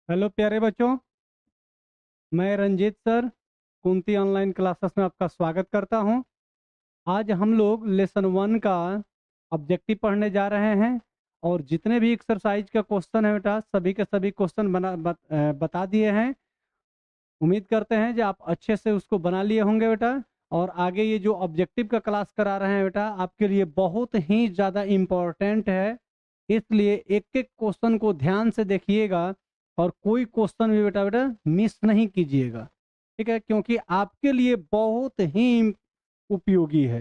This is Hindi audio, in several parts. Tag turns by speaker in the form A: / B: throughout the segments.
A: हेलो प्यारे बच्चों, मैं Ranjeet sir Kunti online classes में आपका स्वागत करता हूं। आज हम लोग लेसन 1 का ऑब्जेक्टिव पढ़ने जा रहे हैं और जितने भी एक्सरसाइज का क्वेश्चन है बेटा सभी के सभी क्वेश्चन बता दिए हैं। उम्मीद करते हैं कि आप अच्छे से उसको बना लिए होंगे बेटा। और आगे ये जो ऑब्जेक्टिव का क्लास करा रहे हैं बेटा आपके लिए बहुत ही ज़्यादा इम्पोर्टेंट है, इसलिए एक एक क्वेश्चन को ध्यान से देखिएगा और कोई क्वेश्चन भी बेटा बेटा मिस नहीं कीजिएगा, ठीक है, क्योंकि आपके लिए बहुत ही उपयोगी है।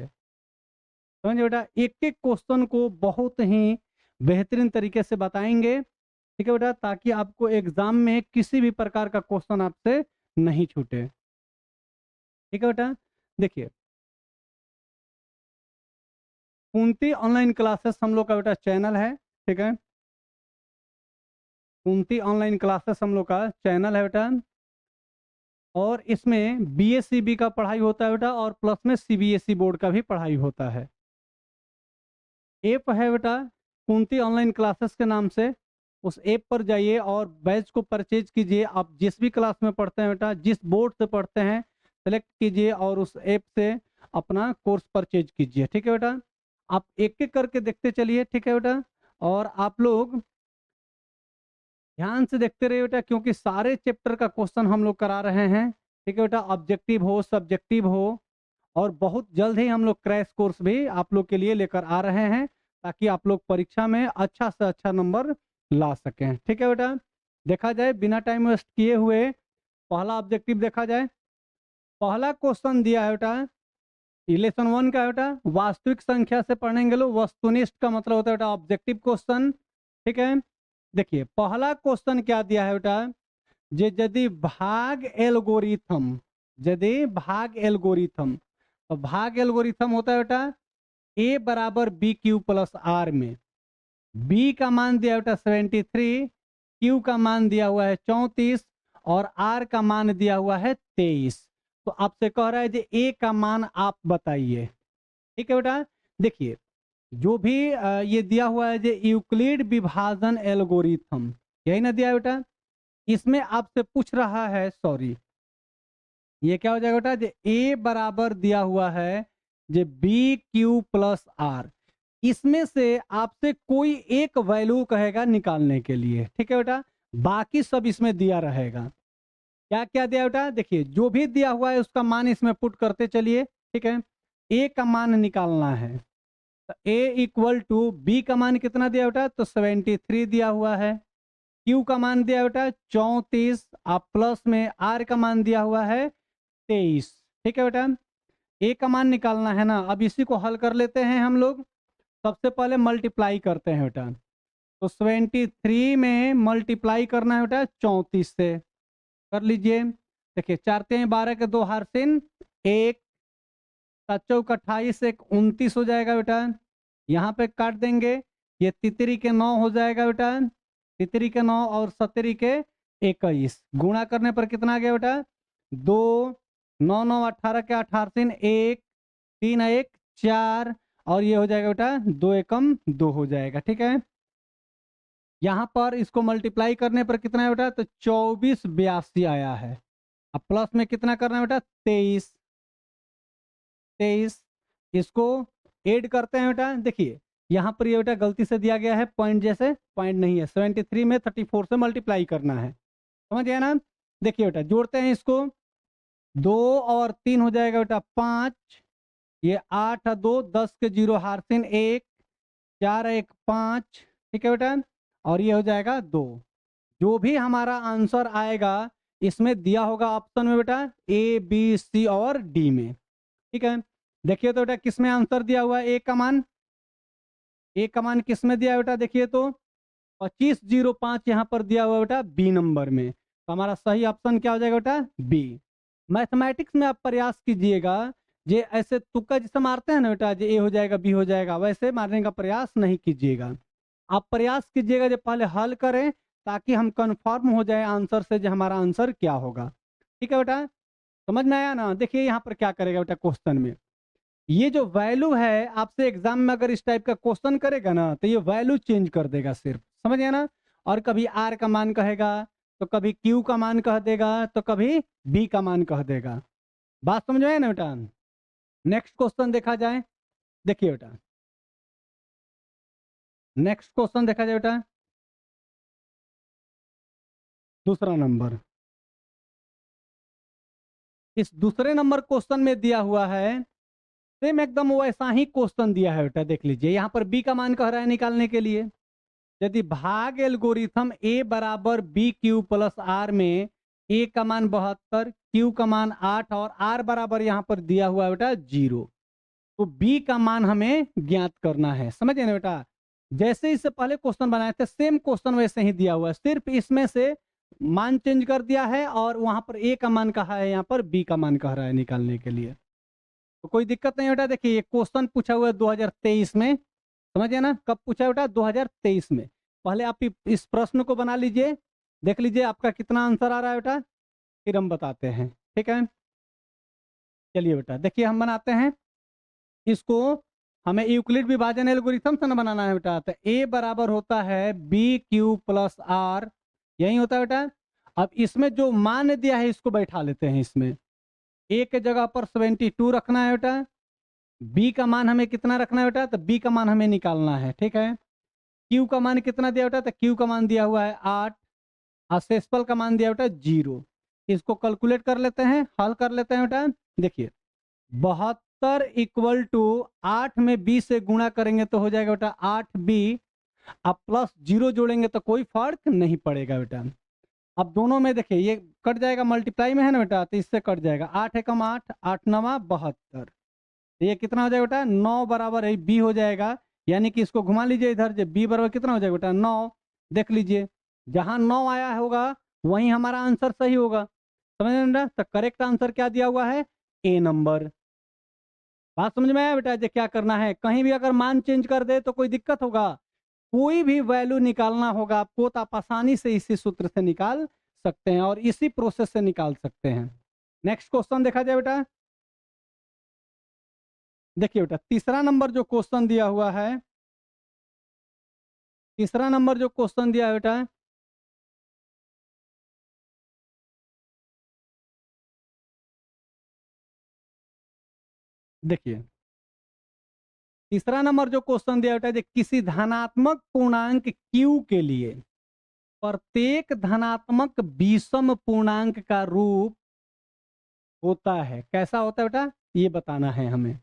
A: समझे बेटा, एक एक क्वेश्चन को बहुत ही बेहतरीन तरीके से बताएंगे, ठीक है बेटा, ताकि आपको एग्जाम में किसी भी प्रकार का क्वेश्चन आपसे नहीं छूटे। ठीक है बेटा, देखिए कुंती ऑनलाइन क्लासेस हम लोग का बेटा चैनल है, ठीक है। कुंती ऑनलाइन क्लासेस हम लोग का चैनल है बेटा और इसमें बीएससीबी का पढ़ाई होता है बेटा और प्लस में सीबीएसई बोर्ड का भी पढ़ाई होता है। ऐप है बेटा कुंती ऑनलाइन क्लासेस के नाम से, उस ऐप पर जाइए और बैच को परचेज कीजिए। आप जिस भी क्लास में पढ़ते हैं बेटा, जिस बोर्ड से पढ़ते हैं सेलेक्ट कीजिए और उस ऐप से अपना कोर्स परचेज कीजिए। ठीक है बेटा, आप एक एक करके देखते चलिए, ठीक है बेटा। और आप लोग ध्यान से देखते रहिए बेटा, क्योंकि सारे चैप्टर का क्वेश्चन हम लोग करा रहे हैं, ठीक है बेटा। ऑब्जेक्टिव हो सब्जेक्टिव हो, और बहुत जल्द ही हम लोग क्रैश कोर्स भी आप लोग के लिए लेकर आ रहे हैं, ताकि आप लोग परीक्षा में अच्छा से अच्छा नंबर ला सकें। ठीक है बेटा, देखा जाए बिना टाइम वेस्ट किए हुए पहला ऑब्जेक्टिव देखा जाए। पहला क्वेश्चन दिया है बेटा लेसन 1 का है बेटा, वास्तविक संख्या से पढ़ेंगे लोग। वस्तुनिष्ठ का मतलब होता है बेटा ऑब्जेक्टिव क्वेश्चन, ठीक है। देखिए पहला क्वेश्चन क्या दिया है बेटा, जे यदि भाग एल्गोरिथम, यदि भाग एल्गोरिथम, तो भाग एल्गोरिथम होता है बेटा ए बराबर बी क्यू प्लस आर में बी का मान दिया बेटा 73, क्यू का मान दिया हुआ है 34 और आर का मान दिया हुआ है 23। तो आपसे कह रहा है कि ए का मान आप बताइए। ठीक है बेटा, देखिए जो भी ये दिया हुआ है जो यूक्लिड विभाजन एल्गोरिथम, यही ना दिया है बेटा। इसमें आपसे पूछ रहा है, सॉरी ये क्या हो जाएगा बेटा, जो ए बराबर दिया हुआ है जो बी क्यू प्लस आर, इसमें से आपसे कोई एक वैल्यू कहेगा निकालने के लिए। ठीक है बेटा, बाकी सब इसमें दिया रहेगा। क्या क्या दिया बेटा, देखिए जो भी दिया हुआ है उसका मान इसमें पुट करते चलिए। ठीक है, ए का मान निकालना है तो ए इक्वल टू बी का मान कितना दिया बेटा, तो 73 दिया हुआ है। क्यू का मान दिया बेटा 34, आप प्लस में आर का मान दिया हुआ है 23। ठीक है बेटा, ए का मान निकालना है ना। अब इसी को हल कर लेते हैं हम लोग। सबसे पहले मल्टीप्लाई करते हैं बेटा, तो 73 में मल्टीप्लाई करना है बेटा 34 से, कर लीजिए। देखिए 4×3 = 12 के 2 हारसिन 1, 7×4 = 28, 1 29 हो जाएगा बेटा। यहाँ पे काट देंगे, ये तितरी के 9 हो जाएगा बेटा, तितरी के 9 और सतरी के 21, गुणा करने पर कितना आ गया बेटा 2, 9 9 18 के 18 1, 3 1 4 और ये हो जाएगा बेटा 2 एकम 2 हो जाएगा। ठीक है, यहाँ पर इसको मल्टीप्लाई करने पर कितना है बेटा, तो 2482 आया है। अब प्लस में कितना करना है बेटा 23, 23 इसको ऐड करते हैं बेटा। देखिए यहाँ पर ये बेटा गलती से दिया गया है पॉइंट, जैसे पॉइंट नहीं है, 73 में 34 से मल्टीप्लाई करना है, समझ गया ना। देखिए बेटा जोड़ते हैं इसको, 2 और 3 हो जाएगा बेटा 5, ये 8 और 2 10 के 0 हारसिन 1, 4 1 5, ठीक है बेटा, और ये हो जाएगा 2। जो भी हमारा आंसर आएगा इसमें दिया होगा ऑप्शन में बेटा ए बी सी और डी में। ठीक है, देखिए तो बेटा किस में आंसर दिया हुआ है, ए का मान, ए का मान किस में दिया है बेटा, देखिए तो 2505 यहाँ पर दिया हुआ बेटा बी नंबर में। तो हमारा सही ऑप्शन क्या हो जाएगा बेटा बी। मैथमेटिक्स में आप प्रयास कीजिएगा, जे ऐसे तुक्का जिसे मारते हैं ना बेटा, जे ए हो जाएगा बी हो जाएगा, वैसे मारने का प्रयास नहीं कीजिएगा। आप प्रयास कीजिएगा जो पहले हल करें, ताकि हम कंफर्म हो जाए आंसर से जो हमारा आंसर क्या होगा। ठीक है बेटा, समझ में आया ना। देखिए यहाँ पर क्या करेगा बेटा, क्वेश्चन में ये जो वैल्यू है आपसे एग्जाम में अगर इस टाइप का क्वेश्चन करेगा ना, तो ये वैल्यू चेंज कर देगा सिर्फ, समझ गया ना। और कभी आर का मान कहेगा, तो कभी क्यू का मान कह देगा, तो कभी बी का मान कह देगा। बात समझ में आया ना बेटा? नेक्स्ट क्वेश्चन देखा जाए। देखिए बेटा, नेक्स्ट क्वेश्चन देखा जाए बेटा, दूसरा नंबर। इस दूसरे नंबर क्वेश्चन में दिया हुआ है, सेम एकदम वैसा ही क्वेश्चन दिया है बेटा। देख लीजिए, यहाँ पर बी का मान कह रहा है निकालने के लिए। यदि भाग एल्गोरिथम ए बराबर बी क्यू प्लस आर में ए का मान 72, क्यू का मान 8 और आर बराबर यहाँ पर दिया हुआ है बेटा 0, तो बी का मान हमें ज्ञात करना है। समझे ना बेटा? जैसे इससे पहले क्वेश्चन बनाए थे सेम क्वेश्चन वैसे ही दिया हुआ है, सिर्फ इसमें से मान चेंज कर दिया है और वहां पर ए का मान कहा है, यहाँ पर बी का मान कह रहा है निकालने के लिए। तो कोई दिक्कत नहीं बेटा। देखिए, ये क्वेश्चन पूछा हुआ है 2023 में, समझिए ना? कब पूछा है बेटा? 2023 में। पहले आप इस प्रश्न को बना लीजिए, देख लीजिए आपका कितना आंसर आ रहा है बेटा, फिर हम बताते हैं। ठीक है, चलिए बेटा देखिए हम बनाते हैं इसको। हमें यूक्लिड विभाजन एल्गोरिथम से ना बनाना है बेटा। तो ए बराबर होता है बी क्यू प्लस आर, यही होता है बेटा। अब इसमें जो मान दिया है इसको बैठा लेते हैं इसमें। ए के जगह पर 72 रखना है बेटा, बी का मान हमें कितना रखना है बेटा? तो बी का मान हमें निकालना है। ठीक है, क्यू का मान कितना दिया बेटा? तो क्यू का मान दिया हुआ है 8, और सेसपल का मान दिया बेटा 0। इसको कैलकुलेट कर लेते हैं, हल कर लेते हैं बेटा। देखिए, 72 इक्वल टू 8 में बी से गुणा करेंगे तो हो जाएगा बेटा 8b, अब प्लस 0 जोड़ेंगे तो कोई फर्क नहीं पड़ेगा बेटा। अब दोनों में देखिए ये कट जाएगा, मल्टीप्लाई में है ना बेटा, तो इससे कट जाएगा। 8 एकम 8, 8 नवा 72, ये कितना हो जाएगा बेटा? 9 बराबर है बी हो जाएगा। यानी कि इसको घुमा लीजिए इधर, जो बी बराबर कितना हो जाएगा बेटा? 9। देख लीजिए, जहां 9 आया होगा वहीं हमारा आंसर सही होगा। समझ में बेटा? तो करेक्ट आंसर क्या दिया हुआ है? ए नंबर। बात समझ में आया बेटा? ये क्या करना है, कहीं भी अगर मान चेंज कर दे तो कोई दिक्कत होगा? कोई भी वैल्यू निकालना होगा आपको तो आप आसानी से इसी सूत्र से निकाल सकते हैं और इसी प्रोसेस से निकाल सकते हैं। नेक्स्ट क्वेश्चन देखा जाए बेटा। देखिए बेटा, तीसरा नंबर जो क्वेश्चन दिया हुआ है, तीसरा नंबर जो क्वेश्चन दिया है बेटा, देखिए तीसरा नंबर जो क्वेश्चन दिया बेटा, किसी धनात्मक पूर्णांक q के लिए प्रत्येक धनात्मक विषम पूर्णांक का रूप होता है। कैसा होता है बेटा, ये बताना है हमें।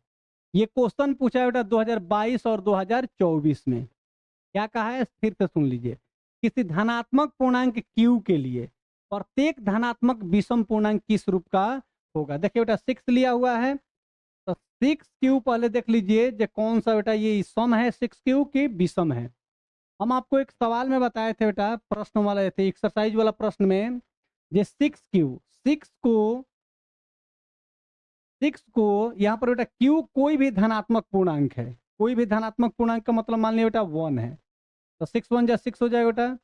A: ये क्वेश्चन पूछा है बेटा 2022 और 2024 में। क्या कहा है, फिर से सुन लीजिए। किसी धनात्मक पूर्णांक q के लिए प्रत्येक धनात्मक विषम पूर्णांक किस रूप का होगा? देखिए बेटा 6 लिया हुआ है, तो 6q पहले देख लीजिए जो कौन सा बेटा, ये सम है 6q की विषम है। हम आपको एक सवाल में बताए थे बेटा, प्रश्न वाला थे, एक्सरसाइज वाला प्रश्न में, ये 6q, 6 को यहाँ पर बेटा q कोई भी धनात्मक पूर्णांक है। कोई भी धनात्मक पूर्णांक का मतलब मान लिया बेटा 1 है, तो 6 1 जा 6 हो जाएगा बेटा।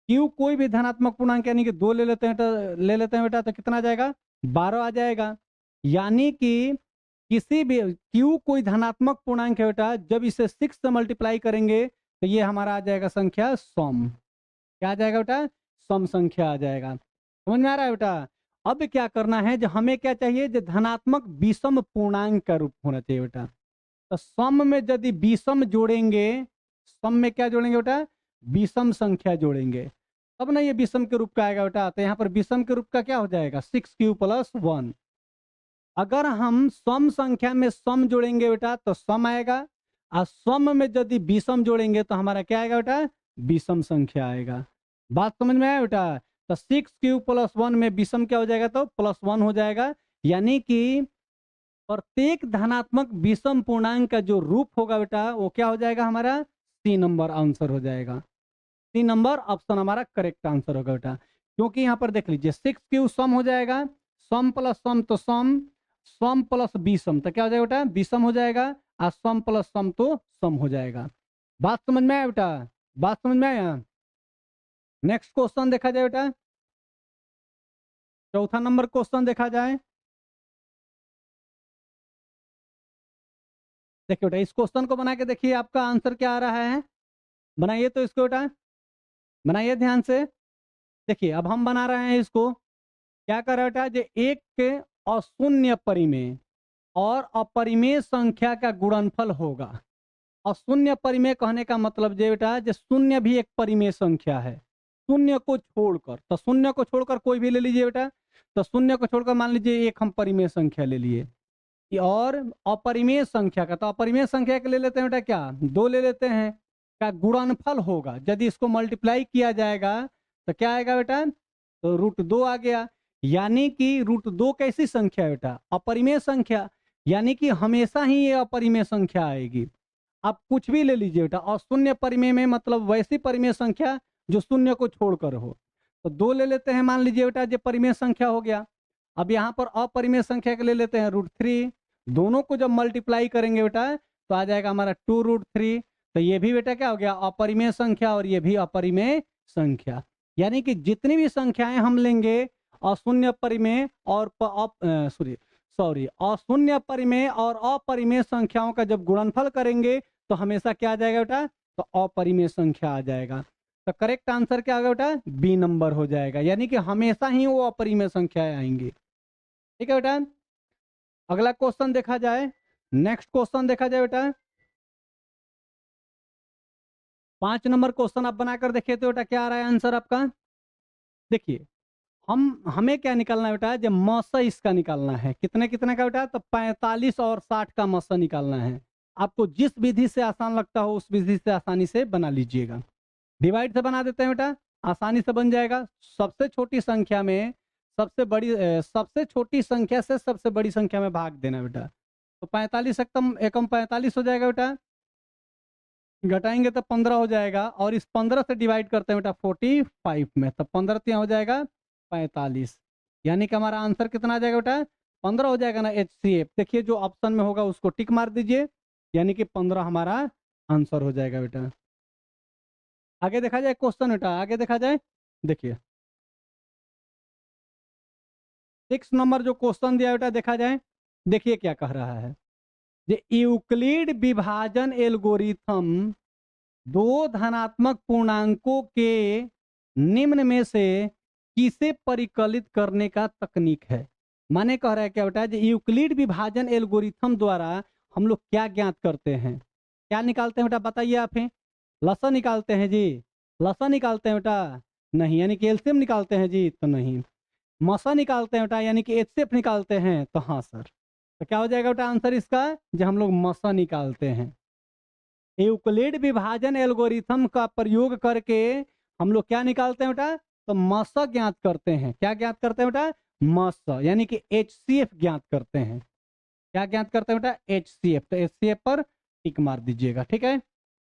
A: q कोई भी धनात्मक पूर्णांक यानी कि 2 ले लेते हैं, तो ले लेते हैं बेटा, तो कितना आ जाएगा? 12 आ जाएगा। यानी कि किसी भी q कोई धनात्मक पूर्णांक है बेटा, जब इसे 6 से मल्टीप्लाई करेंगे तो ये हमारा आ जाएगा संख्या सम। क्या आ जाएगा बेटा? सम संख्या आ जाएगा। समझ में आ रहा है बेटा? अब क्या करना है, जो हमें क्या चाहिए, जो धनात्मक विषम पूर्णांक का रूप होना चाहिए बेटा। तो सम में यदि विषम जोड़ेंगे, सम में क्या जोड़ेंगे बेटा? विषम संख्या जोड़ेंगे, तब ना ये विषम के रूप का आएगा बेटा। तो यहाँ पर विषम के रूप का क्या हो जाएगा? 6q plus 1। अगर हम सम संख्या में सम जोड़ेंगे बेटा तो सम आएगा, और सम में यदि विषम जोड़ेंगे तो हमारा क्या आएगा बेटा? विषम संख्या आएगा। बात समझ में आया बेटा? तो 6q प्लस 1 में विषम क्या हो जाएगा? तो प्लस 1 हो जाएगा। यानी कि प्रत्येक धनात्मक विषम पूर्णांक का जो रूप होगा बेटा वो क्या हो जाएगा? हमारा सी नंबर आंसर हो जाएगा। सी नंबर ऑप्शन हमारा करेक्ट आंसर होगा बेटा। क्योंकि यहाँ पर देख लीजिए 6q सम हो जाएगा, सम प्लस सम तो सम, सम प्लस विषम तो क्या हो जाएगा बेटा? विषम हो जाएगा, और सम प्लस सम तो सम हो जाएगा। बात समझ में आया बेटा? बात समझ में आया? नेक्स्ट क्वेश्चन देखा जाए बेटा, चौथा नंबर क्वेश्चन देखा जाए। देखिए बेटा, इस क्वेश्चन को बना के देखिए आपका आंसर क्या आ रहा है। बनाइए तो इसको बेटा, बनाइए ध्यान से। देखिए अब हम बना रहे हैं इसको, क्या कर रहा है बेटा, जो एक के अशून्य परिमेय और अपरिमेय संख्या का गुणनफल होगा। अशून्य परिमेय कहने का मतलब जे बेटा, जो शून्य भी एक परिमेय संख्या है, शून्य को छोड़कर, तो शून्य को छोड़कर कोई भी ले लीजिए बेटा, तो शून्य को छोड़कर मान लीजिए एक हम परिमेय संख्या ले लिए, और अपरिमेय संख्या का, तो अपरिमेय संख्या के ले लेते हैं बेटा क्या, 2 ले लेते हैं, का गुणनफल होगा। यदि इसको मल्टीप्लाई किया जाएगा तो क्या आएगा बेटा, तो √2 आ गया। यानी कि √2 कैसी संख्या है बेटा, अपरिमेय संख्या, यानी कि हमेशा ही ये अपरिमेय संख्या आएगी। आप कुछ भी ले लीजिए बेटा, और शून्य परिमेय में मतलब वैसी परिमेय संख्या जो शून्य को छोड़कर हो। तो 2 ले लेते हैं, मान लीजिए बेटा जो परिमेय संख्या हो गया। अब यहाँ पर अपरिमेय संख्या के ले लेते हैं √3, दोनों को जब मल्टीप्लाई करेंगे बेटा तो आ जाएगा हमारा 2√3। तो ये भी बेटा क्या हो गया, अपरिमेय संख्या, और ये भी अपरिमेय संख्या। यानी कि जितनी भी संख्याएं हम लेंगे अशून्य परिमेय और अशून्य परिमेय और अपरिमेय संख्याओं का जब गुणनफल करेंगे तो हमेशा क्या आ जाएगा बेटा, तो अपरिमेय संख्या आ जाएगा। तो करेक्ट आंसर क्या होगा बेटा, बी नंबर हो जाएगा। यानी कि हमेशा ही वो अपरिमेय संख्याएं आएंगी। ठीक है बेटा, अगला क्वेश्चन देखा जाए, नेक्स्ट क्वेश्चन देखा जाए बेटा, 5 नंबर क्वेश्चन आप बनाकर देखिए तो बेटा क्या आ रहा है आंसर आपका। देखिए हमें क्या निकालना है बेटा, जब मौसा इसका निकालना है, कितने कितने का बेटा, तो 45 और 60 का मौसा निकालना है। आपको जिस विधि से आसान लगता हो उस विधि से आसानी से बना लीजिएगा। डिवाइड से बना देते हैं बेटा, आसानी से बन जाएगा। सबसे छोटी संख्या में सबसे छोटी संख्या से सबसे बड़ी संख्या में भाग देना बेटा। तो 45 एकम एकम 45 हो जाएगा बेटा, घटाएंगे तो 15 हो जाएगा, और इस 15 से डिवाइड करते हैं बेटा 45 में, तो 15 ત્યાં हो जाएगा 45। यानी कि हमारा आंसर कितना आ जाएगा बेटा, 15 हो जाएगा ना HCF। देखिए जो ऑप्शन में होगा उसको टिक मार दीजिए, यानी कि 15 हमारा आंसर हो जाएगा बेटा। आगे देखा जाए क्वेश्चन बेटा, आगे देखा जाए, देखिए 6 नंबर जो क्वेश्चन दिया बेटा देखा जाए, देखिए क्या कह रहा है। ये यूक्लिड विभाजन एल्गोरिथम दो धनात्मक पूर्णांकों के निम्न में से किसे परिकलित करने का तकनीक है। माने कह रहा है क्या बेटा, यूक्लिड विभाजन एल्गोरिथम द्वारा हम लोग क्या ज्ञात करते हैं, क्या निकालते हैं बेटा, बताइए आप ही। लसा निकालते हैं जी, लसा निकालते हैं बेटा, नहीं। यानी कि एलसीएम निकालते हैं जी, तो नहीं। मसा निकालते हैं बेटा, यानी कि एचसीएफ निकालते हैं, तो हाँ सर। तो क्या हो जाएगा बेटा आंसर इसका, जो हम लोग मसा निकालते हैं। यूक्लिड विभाजन एल्गोरिथम का प्रयोग करके हम लोग क्या निकालते हैं बेटा, तो मसा ज्ञात करते हैं। क्या ज्ञात करते हैं बेटा, मसा, यानी कि HCF ज्ञात करते हैं। क्या ज्ञात करते हैं बेटा, HCF। तो HCF पर टिक मार दीजिएगा, ठीक है।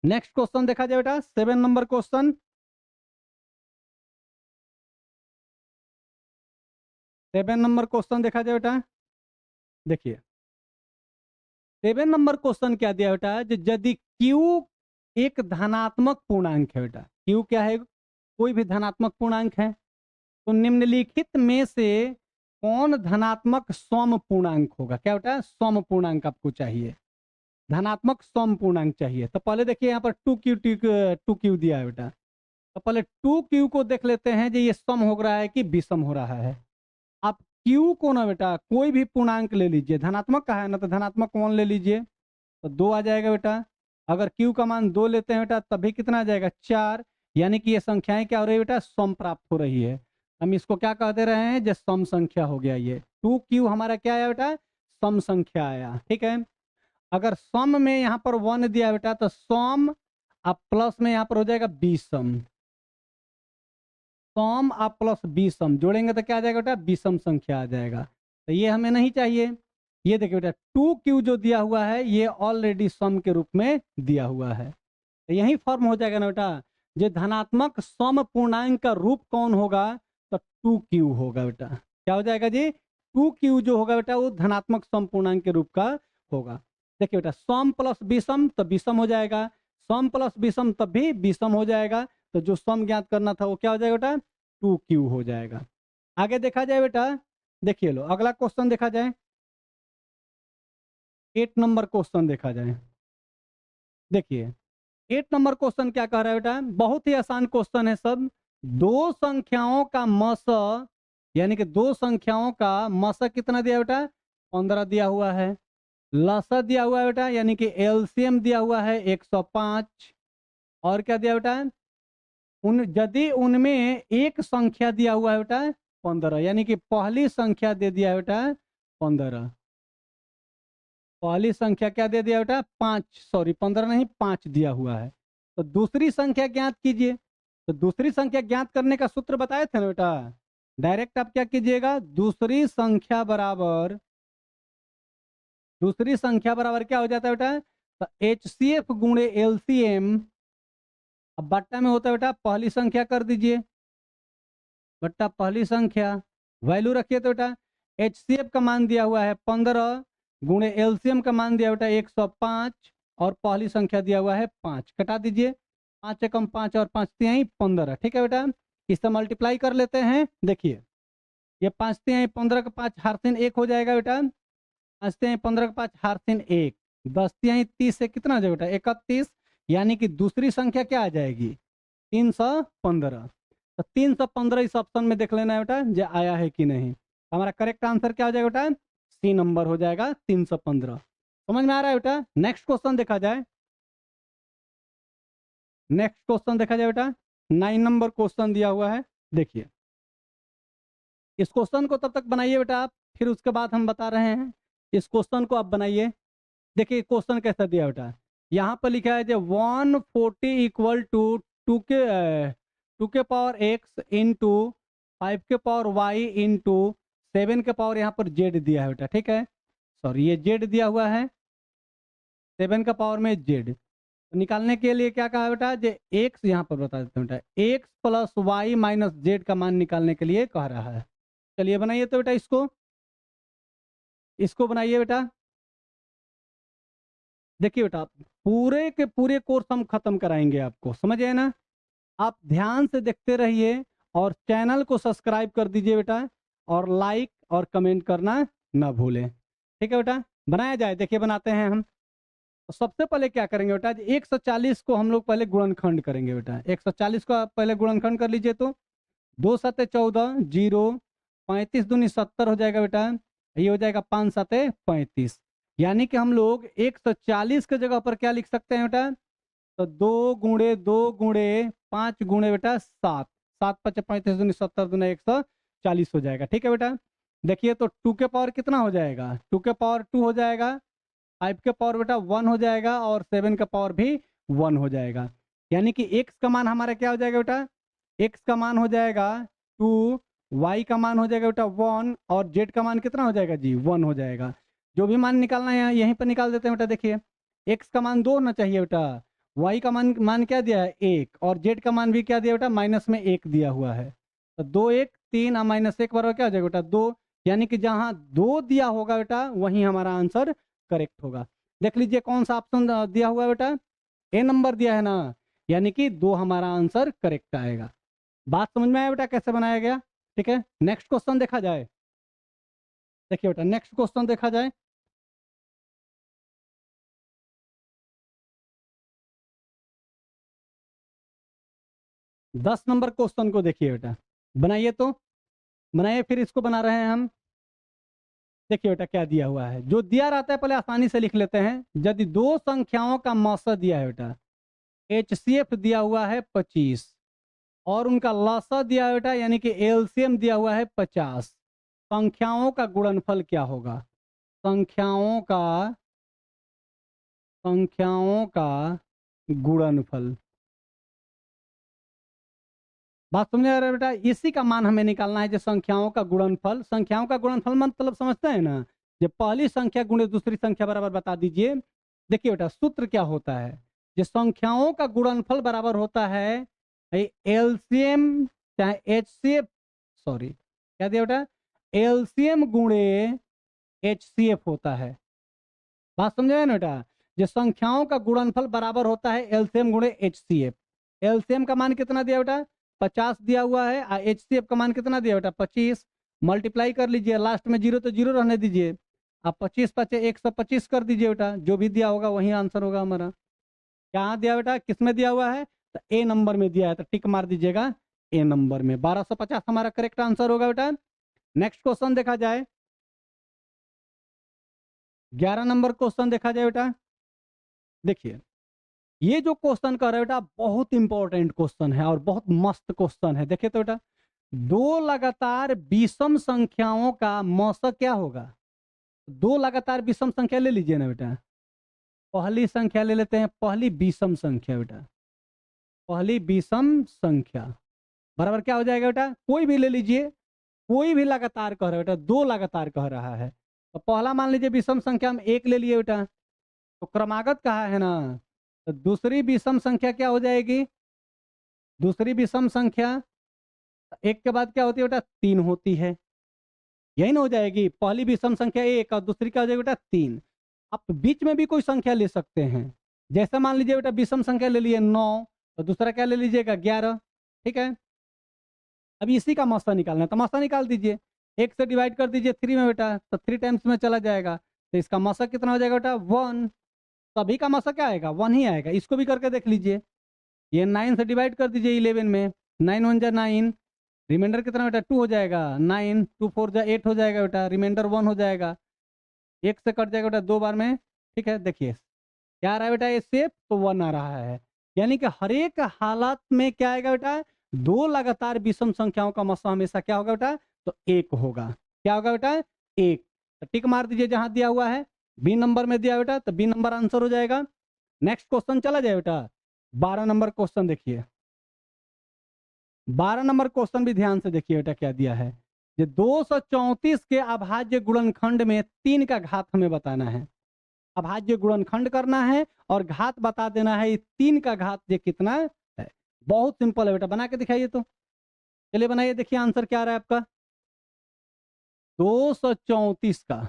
A: नेक्स्ट क्वेश्चन देखा जाए बेटा, 7 नंबर क्वेश्चन, 7 नंबर क्वेश्चन देखा जाए बेटा। देखिए 7 नंबर क्वेश्चन क्या दिया बेटा, यदि Q एक धनात्मक पूर्णांक है बेटा, Q क्या है, कोई भी धनात्मक पूर्णांक है, तो निम्नलिखित में से कौन धनात्मक सम पूर्णांक होगा। क्या बेटा, सम पूर्णांक आपको चाहिए, धनात्मक सम पूर्णांक चाहिए। तो पहले देखिए यहाँ पर 2Q दिया है बेटा, तो पहले 2Q को देख लेते हैं, जो ये सम हो रहा है कि विषम हो रहा है। आप Q को ना बेटा कोई भी पूर्णांक ले लीजिए, धनात्मक का है ना, तो धनात्मक 1 ले लीजिए, तो 2 आ जाएगा बेटा। अगर Q का मान 2 लेते हैं बेटा तभी कितना आ जाएगा, 4। यानी कि ये संख्याएं क्या हो रही है बेटा, सम प्राप्त हो रही है। हम इसको क्या कह दे रहे हैं, जो सम संख्या हो गया। ये 2Q हमारा क्या आया बेटा, सम संख्या आया, ठीक है। अगर सम में यहाँ पर 1 दिया बेटा, तो सम आप प्लस में यहाँ पर हो जाएगा विषम, सम आप प्लस विषम जोड़ेंगे तो क्या आ जाएगा बेटा, विषम संख्या आ जाएगा। तो ये हमें नहीं चाहिए। ये देखिए बेटा 2Q जो दिया हुआ है ये ऑलरेडी सम के रूप में दिया हुआ है, तो यही फॉर्म हो जाएगा ना बेटा। जो धनात्मक सम पूर्णांक का रूप कौन होगा, तो 2Q होगा बेटा। क्या हो जाएगा जी, 2Q जो होगा बेटा वो धनात्मक सम पूर्णांक के रूप का होगा। देखिए बेटा सम प्लस विषम तो विषम हो जाएगा, सम प्लस विषम तब भी विषम हो जाएगा। तो जो सम ज्ञात करना था वो क्या हो जाएगा बेटा, 2Q हो जाएगा। आगे देखा जाए बेटा, देखिए लो अगला क्वेश्चन देखा जाए, 8 नंबर क्वेश्चन देखा जाए। देखिए 8 नंबर क्वेश्चन क्या कह रहा है बेटा, बहुत ही आसान क्वेश्चन है सब। दो संख्याओं का मस, यानी कि दो संख्याओं का मस कितना दिया बेटा, 15 दिया हुआ है। लसा दिया हुआ है बेटा, यानी कि एलसीएम दिया हुआ है 105। और क्या दिया बेटा, यदि उनमें एक संख्या दिया हुआ है बेटा 15, यानी कि पहली संख्या दे दिया है बेटा 15। पहली संख्या क्या दे दिया बेटा, 5, सॉरी 15 नहीं 5 दिया हुआ है। तो दूसरी संख्या ज्ञात कीजिए। तो दूसरी संख्या ज्ञात करने का सूत्र बताए थे ना बेटा, डायरेक्ट आप क्या कीजिएगा, दूसरी संख्या बराबर क्या हो जाता है बेटा, तो HCF गुणे LCM। अब बट्टा में होता है बेटा पहली संख्या कर दीजिए, बट्टा पहली संख्या, वैल्यू रखिए। तो बेटा HCF का मान दिया हुआ है 15 गुणे LCM का मान दिया बेटा 105 और पहली संख्या दिया हुआ है 5। कटा दीजिए, 5 एकम 5 और 5 तिहाई 15। ठीक है बेटा, इससे मल्टीप्लाई कर लेते हैं। देखिए ये 5 तिहाई 15 का 5 हार्सिन 1 हो जाएगा बेटा, 5 तिहाई 15 का 5 हार्सिन 1, 10 तिहाई 30 से कितना हो जाएगा बेटा 31, यानी कि दूसरी संख्या क्या आ जाएगी 315। तो 315 इस ऑप्शन में देख लेना है बेटा जो आया है कि नहीं। हमारा करेक्ट आंसर क्या हो जाएगा बेटा, सी नंबर हो जाएगा 315। समझ में आ रहा है बेटा। नेक्स्ट क्वेश्चन देखा जाए, नेक्स्ट क्वेश्चन देखा जाए बेटा, 9 नंबर क्वेश्चन दिया हुआ है। देखिए इस क्वेश्चन को तब तक बनाइए बेटा आप, फिर उसके बाद हम बता रहे हैं। इस क्वेश्चन को आप बनाइए। देखिए क्वेश्चन कैसा दिया बेटा, यहाँ पर लिखा है जो 140 इक्वल टू 2 के पावर x इंटू 5 के पावर y इंटू 7 के पावर यहाँ पर z दिया है बेटा। ठीक है, सॉरी ये z दिया हुआ है, 7 का पावर में z। तो निकालने के लिए क्या कहा बेटा, जो x यहाँ पर बता देते हैं बेटा, x plus Y minus Z का मान निकालने के लिए कह रहा है। चलिए बनाइए तो बेटा इसको बनाइए बेटा। देखिए बेटा पूरे के पूरे कोर्स हम खत्म कराएंगे आपको, समझ आए ना। आप ध्यान से देखते रहिए और चैनल को सब्सक्राइब कर दीजिए बेटा, और लाइक और कमेंट करना ना भूलें। ठीक है बेटा, बनाया जाए। देखिए बनाते हैं हम। तो सबसे पहले क्या करेंगे बेटा, 140 को हम लोग पहले गुणनखंड करेंगे बेटा। 140 को आप पहले गुणनखंड कर लीजिए। तो 2 सते 14, 0, 35 दूनी 70 हो जाएगा बेटा, ये हो जाएगा 5 सते 35। यानी कि हम लोग 140 के जगह पर क्या लिख सकते हैं बेटा, तो 2 गुणे 5 गुणे बेटा 7, 7 पचे 35 दूनी 70 दूना 140 हो जाएगा। ठीक है बेटा, देखिए तो 2 के पावर कितना हो जाएगा, 2 के पावर 2 हो जाएगा, 5 के पावर बेटा 1 हो जाएगा, और 7 का पावर भी 1 हो जाएगा। यानी कि x का मान हमारा क्या हो जाएगा बेटा, x का मान हो जाएगा 2, y का मान हो जाएगा बेटा 1, और z का मान कितना हो जाएगा जी 1 हो जाएगा। जो भी मान निकालना है यहीं पर निकाल देते हैं बेटा। देखिए x का मान 2 होना चाहिए बेटा, y का मान क्या दिया है 1, और z का मान भी क्या दिया बेटा माइनस में 1 दिया हुआ है। तो 2 1 3 और माइनस 1 बराबर क्या हो जाएगा बेटा 2। यानी कि जहाँ 2 दिया होगा बेटा वहीं हमारा आंसर करेक्ट होगा। देख लीजिए कौन सा ऑप्शन दिया हुआ है बेटा, ए नंबर दिया है ना, यानी कि 2 हमारा आंसर करेक्ट आएगा। बात समझ में आया बेटा कैसे बनाया गया। ठीक है, नेक्स्ट क्वेश्चन देखा जाए। देखिए बेटा नेक्स्ट क्वेश्चन देखा जाए। दस नंबर क्वेश्चन को देखिए बेटा, बनाइए तो बनाइए, फिर इसको बना रहे हैं हम। देखिए बेटा क्या दिया हुआ है, जो दिया रहता है पहले आसानी से लिख लेते हैं। यदि दो संख्याओं का मौसा दिया है बेटा, HCF दिया हुआ है 25, और उनका लसा दिया है बेटा यानी कि LCM दिया हुआ है 50, संख्याओं का गुणनफल क्या होगा। संख्याओं का गुणनफल, बात समझ आ रहा है बेटा। इसी का मान हमें निकालना है, जो संख्याओं का गुणनफल। संख्याओं का गुणनफल मतलब समझते हैं ना, जब पहली संख्या गुणे दूसरी संख्या बराबर बता दीजिए। देखिए बेटा सूत्र क्या होता है, जो संख्याओं का गुणनफल बराबर होता है LCM चाहे HCF, सॉरी क्या दिया बेटा, LCM गुणे HCF होता है। बात समझे ना बेटा, जो संख्याओं का गुणनफल बराबर होता है LCM गुणे HCF। LCM का मान कितना दिया बेटा 50 दिया हुआ है, और HCF का मान कितना दिया बेटा 25। मल्टीप्लाई कर लीजिए, लास्ट में 0 तो 0 रहने दीजिए, आप 25 पचे 125 कर दीजिए बेटा, जो भी दिया होगा वही आंसर होगा हमारा। क्या दिया बेटा, किस में दिया हुआ है, तो ए नंबर में दिया है, तो टिक मार दीजिएगा ए नंबर में 1250 हमारा करेक्ट आंसर होगा बेटा। नेक्स्ट क्वेश्चन देखा जाए, 11 नंबर क्वेश्चन देखा जाए बेटा। देखिए ये जो क्वेश्चन कर रहा है बेटा बहुत इंपॉर्टेंट क्वेश्चन है और बहुत मस्त क्वेश्चन है। देखिए तो बेटा, दो लगातार विषम संख्याओं का मौसक क्या होगा। दो लगातार विषम संख्या ले लीजिए ना बेटा। पहली संख्या ले लेते हैं, पहली विषम संख्या बेटा, पहली विषम संख्या बराबर क्या हो जाएगा बेटा, कोई भी ले लीजिए, कोई भी लगातार कह रहा है बेटा, दो लगातार कह रहा है तो पहला मान लीजिए विषम संख्या हम एक ले लिए बेटा, तो क्रमागत कहा है ना, तो दूसरी विषम संख्या क्या हो जाएगी, दूसरी विषम संख्या एक के बाद क्या होती है बेटा, तीन होती है, यही ना हो जाएगी। पहली विषम संख्या एक और दूसरी क्या हो जाएगी बेटा, तीन। आप बीच में भी कोई संख्या ले सकते हैं, जैसे मान लीजिए बेटा विषम संख्या ले लिए 9 तो दूसरा क्या ले लीजिएगा 11, ठीक है। अभी इसी का मसा निकालना है तो मसा निकाल दीजिए, एक से डिवाइड कर दीजिए 3 में बेटा, तो 3 टाइम्स में चला जाएगा, तो इसका मसा कितना हो जाएगा बेटा 1। सभी का मसा क्या आएगा 1 ही आएगा। इसको भी करके देख लीजिए, ये 9 से डिवाइड कर दीजिए 11 में, 9 1 जा 9, रिमाइंडर कितना बेटा 2 हो जाएगा, 9 2 4 जा 8 हो जाएगा बेटा, रिमाइंडर 1 हो जाएगा, एक से कट जाएगा बेटा 2 बार में, ठीक है। देखिए क्या आ रहा है बेटा, ये सेफ तो 1 आ रहा है, यानी कि हर एक हालत में क्या आएगा बेटा, दो लगातार विषम संख्याओं का मसा हमेशा क्या होगा बेटा, तो एक होगा। क्या होगा बेटा, एक। तो टिक मार दीजिए जहां दिया हुआ है, बी नंबर में दिया बेटा, तो बी नंबर आंसर हो जाएगा। नेक्स्ट क्वेश्चन चला जाए बेटा, 12 नंबर क्वेश्चन देखिए, 12 नंबर क्वेश्चन भी ध्यान से देखिए बेटा क्या दिया है। ये 234 के अभाज्य गुणनखंड में 3 का घात हमें बताना है, अभाज्य गुणनखंड करना है और घात बता देना है, 3 का घात ये कितना है। बहुत सिंपल है बेटा, बना के दिखाइए तो, चलिए बनाइए, देखिए आंसर क्या आ रहा है आपका, 234 का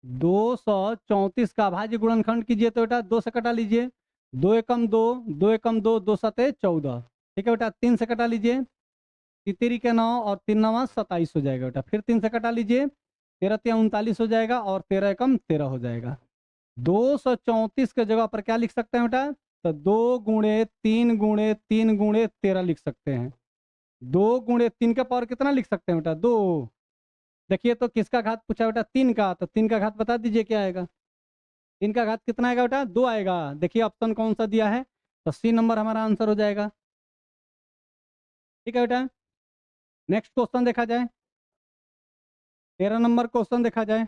A: 234 का अभाज्य गुणनखंड कीजिए तो बेटा 2 से कटा लीजिए, 2 एकम 2, 2 एकम 2, 2 सते 14, ठीक है बेटा। 3 से कटा लीजिए, तितरी के 9 और 3 9 27 हो जाएगा बेटा, फिर 3 से कटा लीजिए, 13 3 39 हो जाएगा और 13 एकम 13 हो जाएगा। 234 के जगह पर क्या लिख सकते हैं बेटा, तो 2 गुणे 3 गुणे 3 गुणे 13 लिख सकते हैं। 2 गुणे 3 का पावर कितना लिख सकते हैं बेटा, 2। देखिए तो किसका घात पूछा बेटा, 3 का, तो 3 का घात बता दीजिए क्या आएगा, 3 का घात कितना आएगा बेटा, 2 आएगा। देखिए ऑप्शन कौन सा दिया है, तो सी नंबर हमारा आंसर हो जाएगा, ठीक है बेटा। नेक्स्ट क्वेश्चन देखा जाए, 13 नंबर क्वेश्चन देखा जाए।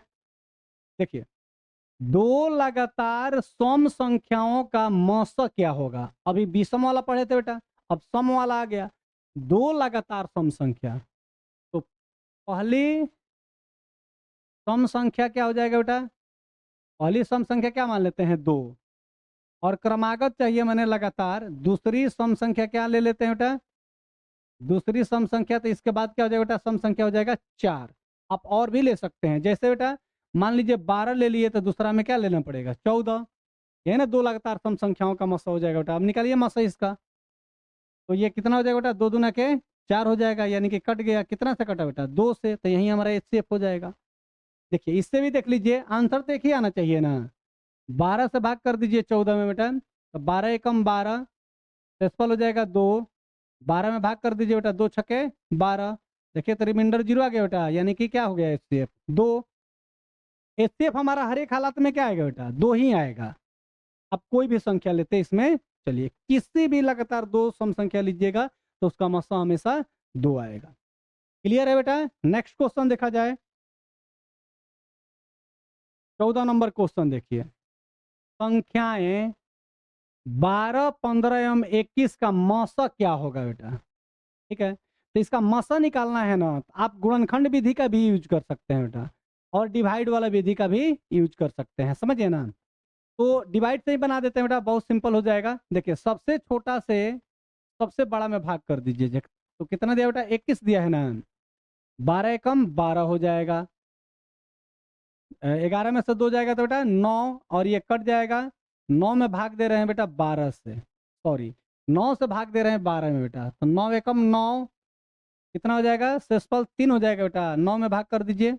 A: देखिए दो लगातार सम संख्याओं का मौसक क्या होगा। अभी विषम वाला पढ़े थे बेटा, अब सम वाला आ गया, दो लगातार सम संख्या, तो पहली सम संख्या क्या हो जाएगा बेटा, पहली सम संख्या क्या मान लेते हैं 2, और क्रमागत चाहिए मैंने लगातार, दूसरी सम संख्या क्या ले लेते हैं बेटा, दूसरी सम संख्या, तो इसके बाद क्या हो जाएगा बेटा, सम संख्या हो जाएगा 4। आप और भी ले सकते हैं, जैसे बेटा मान लीजिए 12 ले लिए तो दूसरा में क्या लेना पड़ेगा 14, यही ना दो लगातार सम संख्याओं का मसा हो जाएगा बेटा। अब निकालिए मसा इसका, तो ये कितना हो जाएगा बेटा, 2 दूना के 4 हो जाएगा, यानी कि कट गया, कितना से कटा बेटा 2 से, तो यही हमारा एचसीएफ हो जाएगा। देखिए इससे भी देख लीजिए, आंसर तो एक ही आना चाहिए ना, 12 से भाग कर दीजिए 14 में बेटा, तो 12 एकम 12, सेसफल हो जाएगा 2, 12 में भाग कर दीजिए बेटा, 2 छके 12, देखिए तो रिमाइंडर 0 आ गया बेटा, यानी कि क्या हो गया एचसीएफ 2। एचसीएफ हमारा हर एक हालत में क्या आएगा बेटा, 2 ही आएगा। अब कोई भी संख्या लेते हैं इसमें, चलिए किसी भी लगातार दो सम संख्या लीजिएगा तो उसका मसा हमेशा 2 आएगा। क्लियर है बेटा। नेक्स्ट क्वेश्चन देखा जाए, 14 नंबर क्वेश्चन देखिए, संख्याएं 12 15 एवं 21 का मसा क्या होगा बेटा, ठीक है। तो इसका मसा निकालना है ना, तो आप गुणनखंड विधि का भी यूज कर सकते हैं बेटा, और डिवाइड वाला विधि का भी यूज कर सकते हैं, समझिए ना। तो डिवाइड से ही बना देते हैं बेटा, बहुत सिंपल हो जाएगा। देखिए सबसे छोटा से सबसे बड़ा में भाग कर दीजिए, तो कितना दिया बेटा 21 दिया है ना, 12 एकम 12 हो जाएगा, 11 में से 2 जाएगा तो बेटा 9, और ये कट जाएगा, 9 में भाग दे रहे हैं बेटा 12 से, सॉरी 9 से भाग दे रहे हैं 12 में बेटा, तो 9 एकम 9, कितना हो जाएगा, शेषफल 3 हो जाएगा बेटा, 9 में भाग कर दीजिए,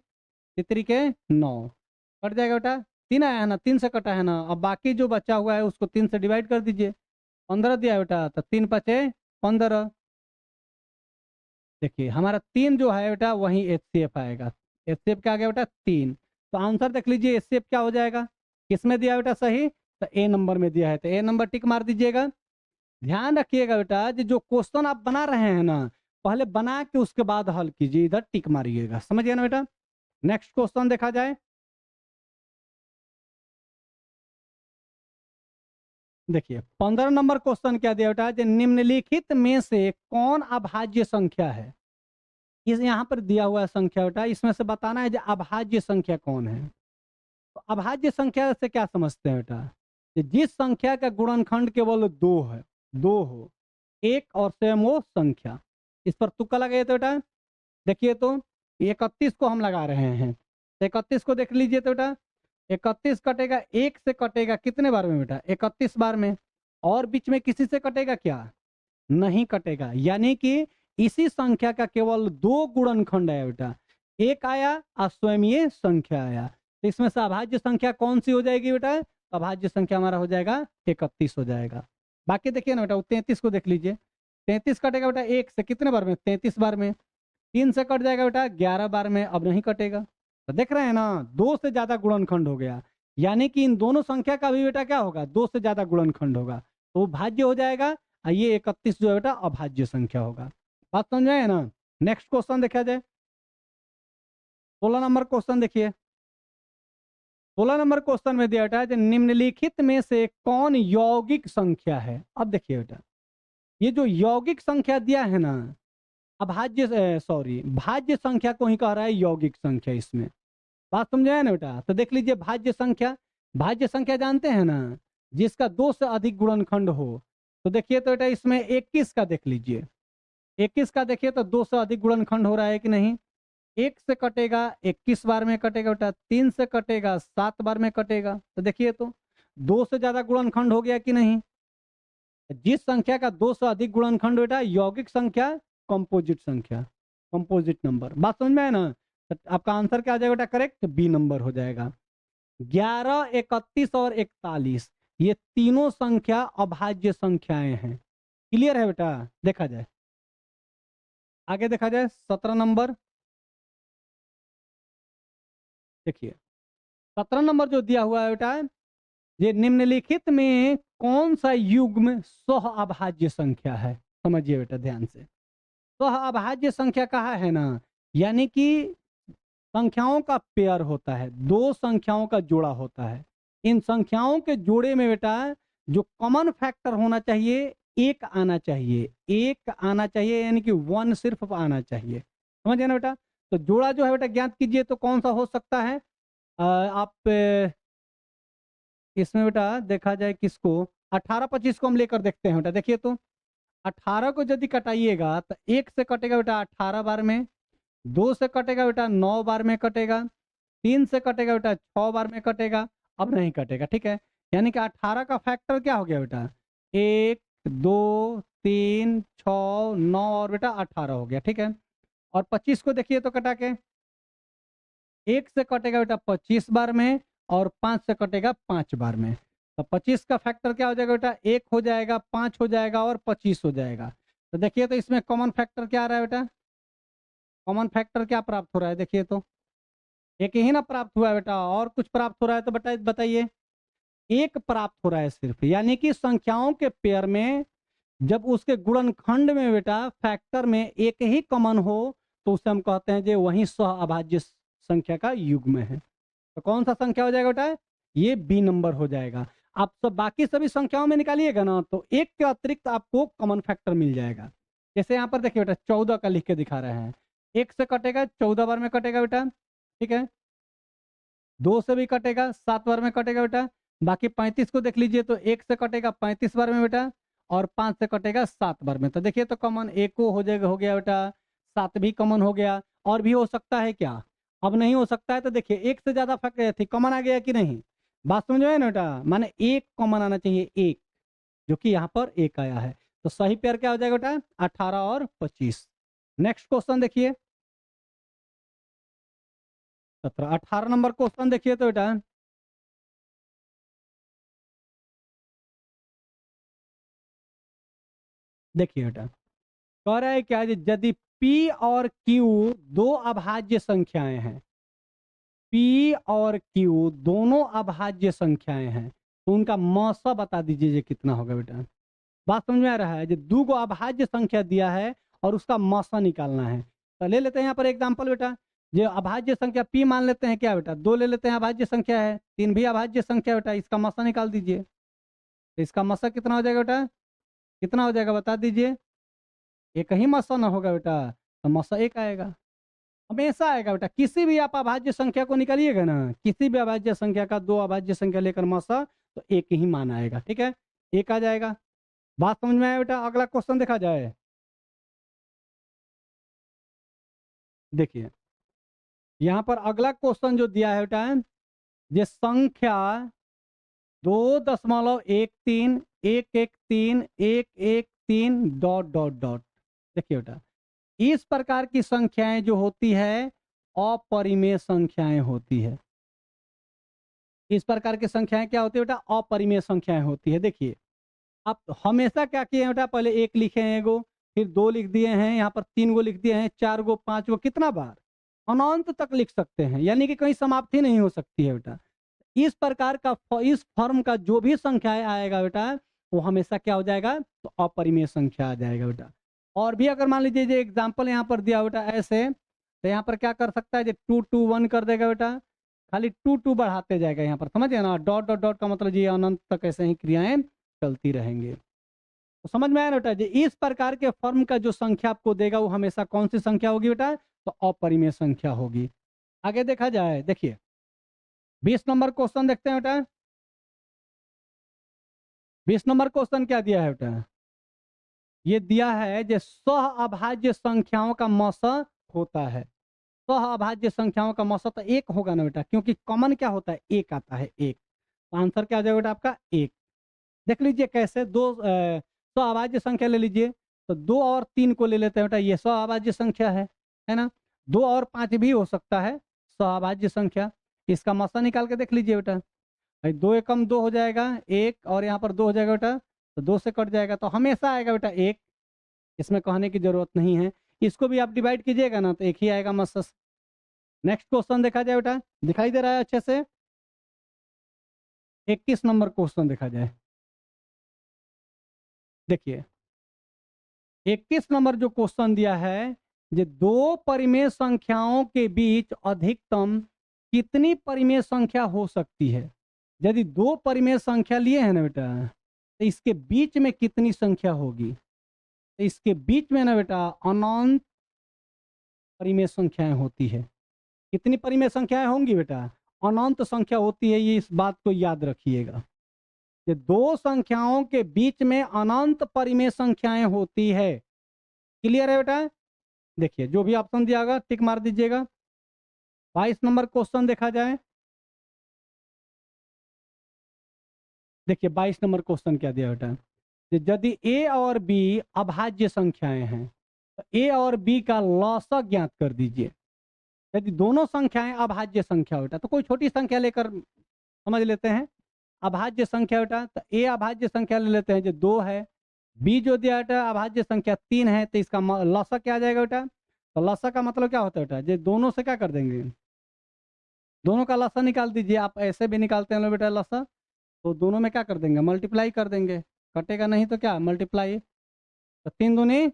A: तितरी के 9, कट जाएगा बेटा, 3 आया है ना, 3 से कटा है ना, अब बाकी जो बचा हुआ है उसको 3 से डिवाइड कर दीजिए, 15 दिया बेटा, तो 3 5 15, देखिए हमारा 3 जो है बेटा वही HCF आएगा। HCF क्या आ गया बेटा 3। तो आंसर देख लीजिए HCF क्या हो जाएगा, किसमें दिया बेटा सही, तो ए नंबर में दिया है, तो ए नंबर टिक मार दीजिएगा। ध्यान रखिएगा बेटा जो क्वेश्चन आप बना रहे हैं ना, पहले बना के उसके बाद हल कीजिए, इधर टिक मारिएगा, समझ गए ना बेटा। नेक्स्ट क्वेश्चन देखा जाए। देखिए 15 नंबर क्वेश्चन क्या दिया बेटा, जो निम्नलिखित में से कौन अभाज्य संख्या है। इस यहाँ पर दिया हुआ है संख्या बेटा, इसमें से बताना है जो अभाज्य संख्या कौन है। तो अभाज्य संख्या से क्या समझते हैं बेटा, कि जिस संख्या का गुणनखंड केवल 2 है, 2 हो, एक और स्वयं वो संख्या। इस पर तुक्का लगाइए तो बेटा, देखिए तो 31 को हम लगा रहे हैं, तो 31 को देख लीजिए तो बेटा 31 कटेगा, एक से कटेगा कितने बार में बेटा 31 बार में, और बीच में किसी से कटेगा क्या, नहीं कटेगा, यानी कि इसी संख्या का केवल 2 गुणनखंड है बेटा, एक आया और स्वयं ये संख्या आया। तो इसमें से अभाज्य संख्या कौन सी हो जाएगी बेटा, अभाज्य संख्या हमारा हो जाएगा 31 हो जाएगा। बाकी देखिए ना बेटा 33 को देख लीजिए, 33 कटेगा बेटा एक से कितने बार में 33 बार में, 3 से कट जाएगा बेटा 11 बार में, अब नहीं कटेगा। तो देख रहे हैं ना 2 से ज्यादा गुणनखंड हो गया, यानी कि इन दोनों संख्या का भी बेटा क्या होगा 2 से ज्यादा गुणनखंड होगा, तो वो भाज्य हो जाएगा, और ये 31 जो है बेटा अभाज्य संख्या होगा। बात समझ में आए ना। नेक्स्ट क्वेश्चन देखा जाए, 16 नंबर क्वेश्चन देखिए। 16 नंबर क्वेश्चन में दिया बेटा है निम्नलिखित में से कौन यौगिक संख्या है। अब देखिए बेटा ये जो यौगिक संख्या दिया है ना, अभाज्य सॉरी भाज्य संख्या को ही कह रहा है यौगिक संख्या, इसमें बात समझाया ना बेटा। तो देख लीजिए भाज्य संख्या, भाज्य संख्या जानते हैं ना, जिसका 2 से अधिक गुणनखंड हो। तो देखिए तो बेटा इसमें 21 का देख लीजिए, 21 का देखिए तो 2 से अधिक गुणनखंड हो रहा है कि नहीं, एक से कटेगा 21 बार में कटेगा बेटा, 3 से कटेगा 7 बार में कटेगा, तो देखिए तो 2 से ज्यादा गुणनखंड हो गया कि नहीं। जिस संख्या का 2 से अधिक गुणनखंड बेटा यौगिक संख्या, कंपोजिट संख्या, कंपोजिट नंबर, बात समझ में है ना। तो आपका आंसर क्या आ जाएगा बेटा करेक्ट, बी नंबर हो जाएगा। 11, 31 और 41 ये तीनों संख्या अभाज्य संख्याएं हैं। क्लियर है बेटा। देखा जाए आगे, देखा जाए 17 नंबर। देखिए 17 नंबर जो दिया हुआ है बेटा, ये निम्नलिखित में कौन सा युग्म सह अभाज्य संख्या है। समझिए बेटा ध्यान से, सह अभाज्य संख्या कहा है ना, यानी कि संख्याओं का पेयर होता है, 2 संख्याओं का जोड़ा होता है। इन संख्याओं के जोड़े में बेटा जो कॉमन फैक्टर होना चाहिए, एक आना चाहिए, एक आना चाहिए, यानी कि 1 सिर्फ आना चाहिए, समझ गए ना बेटा। तो जोड़ा जो है बेटा ज्ञात कीजिए, तो कौन सा हो सकता है। आप इसमें बेटा देखा जाए किसको, 18, 25 को हम लेकर देखते हैं बेटा। देखिए तो 18 को यदि कटाइएगा तो 1 से कटेगा बेटा 18 बार में, 2 से कटेगा बेटा 9 बार में कटेगा, 3 से कटेगा बेटा 6 बार में कटेगा, अब नहीं कटेगा, ठीक है। यानी कि 18 का फैक्टर क्या हो गया बेटा, 1, 2, 3, 6, 9 और बेटा 18 हो गया, ठीक है। और 25 को देखिए तो कटा के, 1 से कटेगा बेटा 25 बार में, और 5 से कटेगा 5 बार में। तो 25 का फैक्टर क्या हो जाएगा बेटा, 1 हो जाएगा, 5 हो जाएगा और 25 हो जाएगा। तो देखिए तो इसमें कॉमन फैक्टर क्या आ रहा है बेटा, कॉमन फैक्टर क्या प्राप्त हो रहा है, देखिए तो एक ही ना प्राप्त हुआ है बेटा, और कुछ प्राप्त हो रहा है तो बताइए। एक प्राप्त हो रहा है सिर्फ, यानी कि संख्याओं के पेयर में जब उसके गुणनखंड में बेटा फैक्टर में एक ही कॉमन हो, तो उसे हम कहते हैं जो वही सह अभाज्य संख्या का युग्म है। तो कौन सा संख्या हो जाएगा बेटा, ये बी नंबर हो जाएगा। आप सब बाकी सभी संख्याओं में निकालिएगा ना, तो एक के अतिरिक्त आपको कॉमन फैक्टर मिल जाएगा। जैसे यहाँ पर देखिए बेटा 14 का लिख के दिखा रहे हैं, 1 से कटेगा 14 बार में कटेगा बेटा, ठीक है। 2 से भी कटेगा 7 बार में कटेगा बेटा। बाकी 35 को देख लीजिए तो 1 से कटेगा 35 बार में बेटा, और 5 से कटेगा 7 बार में। तो देखिए तो कॉमन एक को हो जाएगा, हो गया बेटा, 7 भी कॉमन हो गया। और भी हो सकता है क्या, अब नहीं हो सकता है। तो देखिए एक से ज्यादा फैक्टर थी, कॉमन आ गया कि नहीं, बात समझ में आया ना बेटा, माने एक कॉमन आना चाहिए, एक, जो कि यहाँ पर एक आया है। तो सही पेयर क्या हो जाएगा बेटा, 18 और 25। नेक्स्ट क्वेश्चन देखिए 17, 18 नंबर क्वेश्चन देखिए तो बेटा, देखिए बेटा कह रहा है क्या, यदि P और Q दो अभाज्य संख्याएं हैं, P और Q दोनों अभाज्य संख्याएं हैं, तो उनका मौसा बता दीजिए ये कितना होगा बेटा। बात समझ में आ रहा है? जो दो गो अभाज्य संख्या दिया है और उसका मौसा निकालना है। तो ले लेते हैं यहाँ पर एग्जाम्पल बेटा, जो अभाज्य संख्या P मान लेते हैं क्या बेटा, 2 ले लेते हैं, अभाज्य संख्या है, 3 भी अभाज्य संख्या बेटा, इसका मौसा निकाल दीजिए। तो इसका मौसा कितना हो जाएगा बेटा, कितना हो जाएगा बता दीजिए। एक ही मौसा ना होगा बेटा, तो मौसा 1 आएगा, हमेशा आएगा बेटा। किसी भी आप अभाज्य संख्या को निकालिएगा ना, किसी भी अभाज्य संख्या का दो अभाज्य संख्या लेकर मौसा, तो एक ही मान आएगा। ठीक है, 1 आ जाएगा। बात समझ में आया बेटा? अगला क्वेश्चन देखा जाए। देखिए यहाँ पर अगला क्वेश्चन जो दिया है बेटा, ये संख्या 2.13 डॉट डॉट डॉट। देखिए बेटा, इस प्रकार की संख्याएं जो होती है अपरिमेय संख्याएं होती है। इस प्रकार की संख्याएं क्या होती है बेटा, अपरिमेय संख्याएं होती है। देखिए आप हमेशा क्या किए हैं बेटा, पहले 1 लिखे हैं एगो, फिर 2 लिख दिए हैं, यहाँ पर 3 गो लिख दिए हैं, 4 गो 5 गो, कितना बार अनंत तक लिख सकते हैं, यानी कि कहीं समाप्ति नहीं हो सकती है बेटा। इस प्रकार का इस फॉर्म का जो भी संख्याएं आएगा बेटा, वो हमेशा क्या हो जाएगा, तो अपरिमेय संख्या आ जाएगा बेटा। और भी अगर मान लीजिए जो एग्जाम्पल यहाँ पर दिया बेटा ऐसे, तो यहाँ पर क्या कर सकता है, 2 2 1 कर देगा बेटा, खाली 2 2 बढ़ाते जाएगा यहाँ पर, समझिए ना, डॉट डॉट डॉट का मतलब ये अनंत तक ऐसे ही क्रियाएं चलती रहेंगे। तो समझ में आया ना बेटा जी, इस प्रकार के फॉर्म का जो संख्या आपको देगा वो हमेशा कौन सी संख्या होगी बेटा, तो अपरिमेय संख्या होगी। आगे देखा जाए, देखिए 20 नंबर क्वेश्चन देखते हैं बेटा। 20 नंबर क्वेश्चन क्या दिया है बेटा, ये दिया है जो सह अभाज्य संख्याओं का मौसा होता है। सह अभाज्य संख्याओं का मौसा तो 1 होगा ना बेटा, क्योंकि कॉमन क्या होता है, 1 आता है, 1। तो आंसर क्या आ जाएगा बेटा आपका 1। देख लीजिए कैसे, दो सह अभाज्य संख्या ले लीजिए, तो 2 और 3 को ले लेते हैं बेटा, ये सह अभाज्य संख्या है ना। 2 और 5 भी हो सकता है सह अभाज्य संख्या। इसका मौसा निकाल के देख लीजिए बेटा, 2 एकम 2 हो जाएगा 1, और यहाँ पर 2 हो जाएगा बेटा, तो 2 से कट जाएगा, तो हमेशा आएगा बेटा 1, इसमें कहने की जरूरत नहीं है। इसको भी आप डिवाइड कीजिएगा ना, तो 1 ही आएगा मौसा। नेक्स्ट क्वेश्चन देखा जाए बेटा, दिखाई दे रहा है अच्छे से। 21 नंबर क्वेश्चन देखा जाए। देखिए 21 नंबर जो क्वेश्चन दिया है, ये दो परिमेय संख्याओं के बीच अधिकतम कितनी परिमेय संख्या हो सकती है। यदि 2 परिमेय संख्या लिए हैं ना बेटा, तो इसके बीच में कितनी संख्या होगी, तो इसके बीच में ना बेटा अनंत परिमेय संख्याएं होती है। कितनी परिमेय संख्याएं होंगी बेटा, अनंत संख्या होती है, ये इस बात को याद रखिएगा। ये 2 संख्याओं के बीच में अनंत परिमेय संख्याएं होती है। क्लियर है बेटा? देखिए जो भी ऑप्शन दिया होगा टिक मार दीजिएगा। 22 नंबर क्वेश्चन देखा जाए। देखिए 22 नंबर क्वेश्चन क्या दिया बेटा, यदि ए और बी अभाज्य संख्याएं हैं, तो ए और बी का लॉसा ज्ञात कर दीजिए। यदि दोनों संख्याएं अभाज्य संख्या बेटा, तो कोई छोटी संख्या लेकर समझ लेते हैं। अभाज्य संख्या बेटा, तो ए अभाज्य संख्या ले लेते हैं जो 2 है, बी जो दिया बेटा अभाज्य संख्या 3 है, तो इसका लॉसा क्या आ जाएगा बेटा, तो लॉसा का मतलब क्या होता है बेटा, जो दोनों से क्या कर देंगे, दोनों का लॉसा निकाल दीजिए। आप ऐसे भी निकालते हैं बेटा लॉसा, तो दोनों में क्या कर देंगे, मल्टीप्लाई कर देंगे, कटेगा नहीं तो क्या मल्टीप्लाई, तो 3 दूनी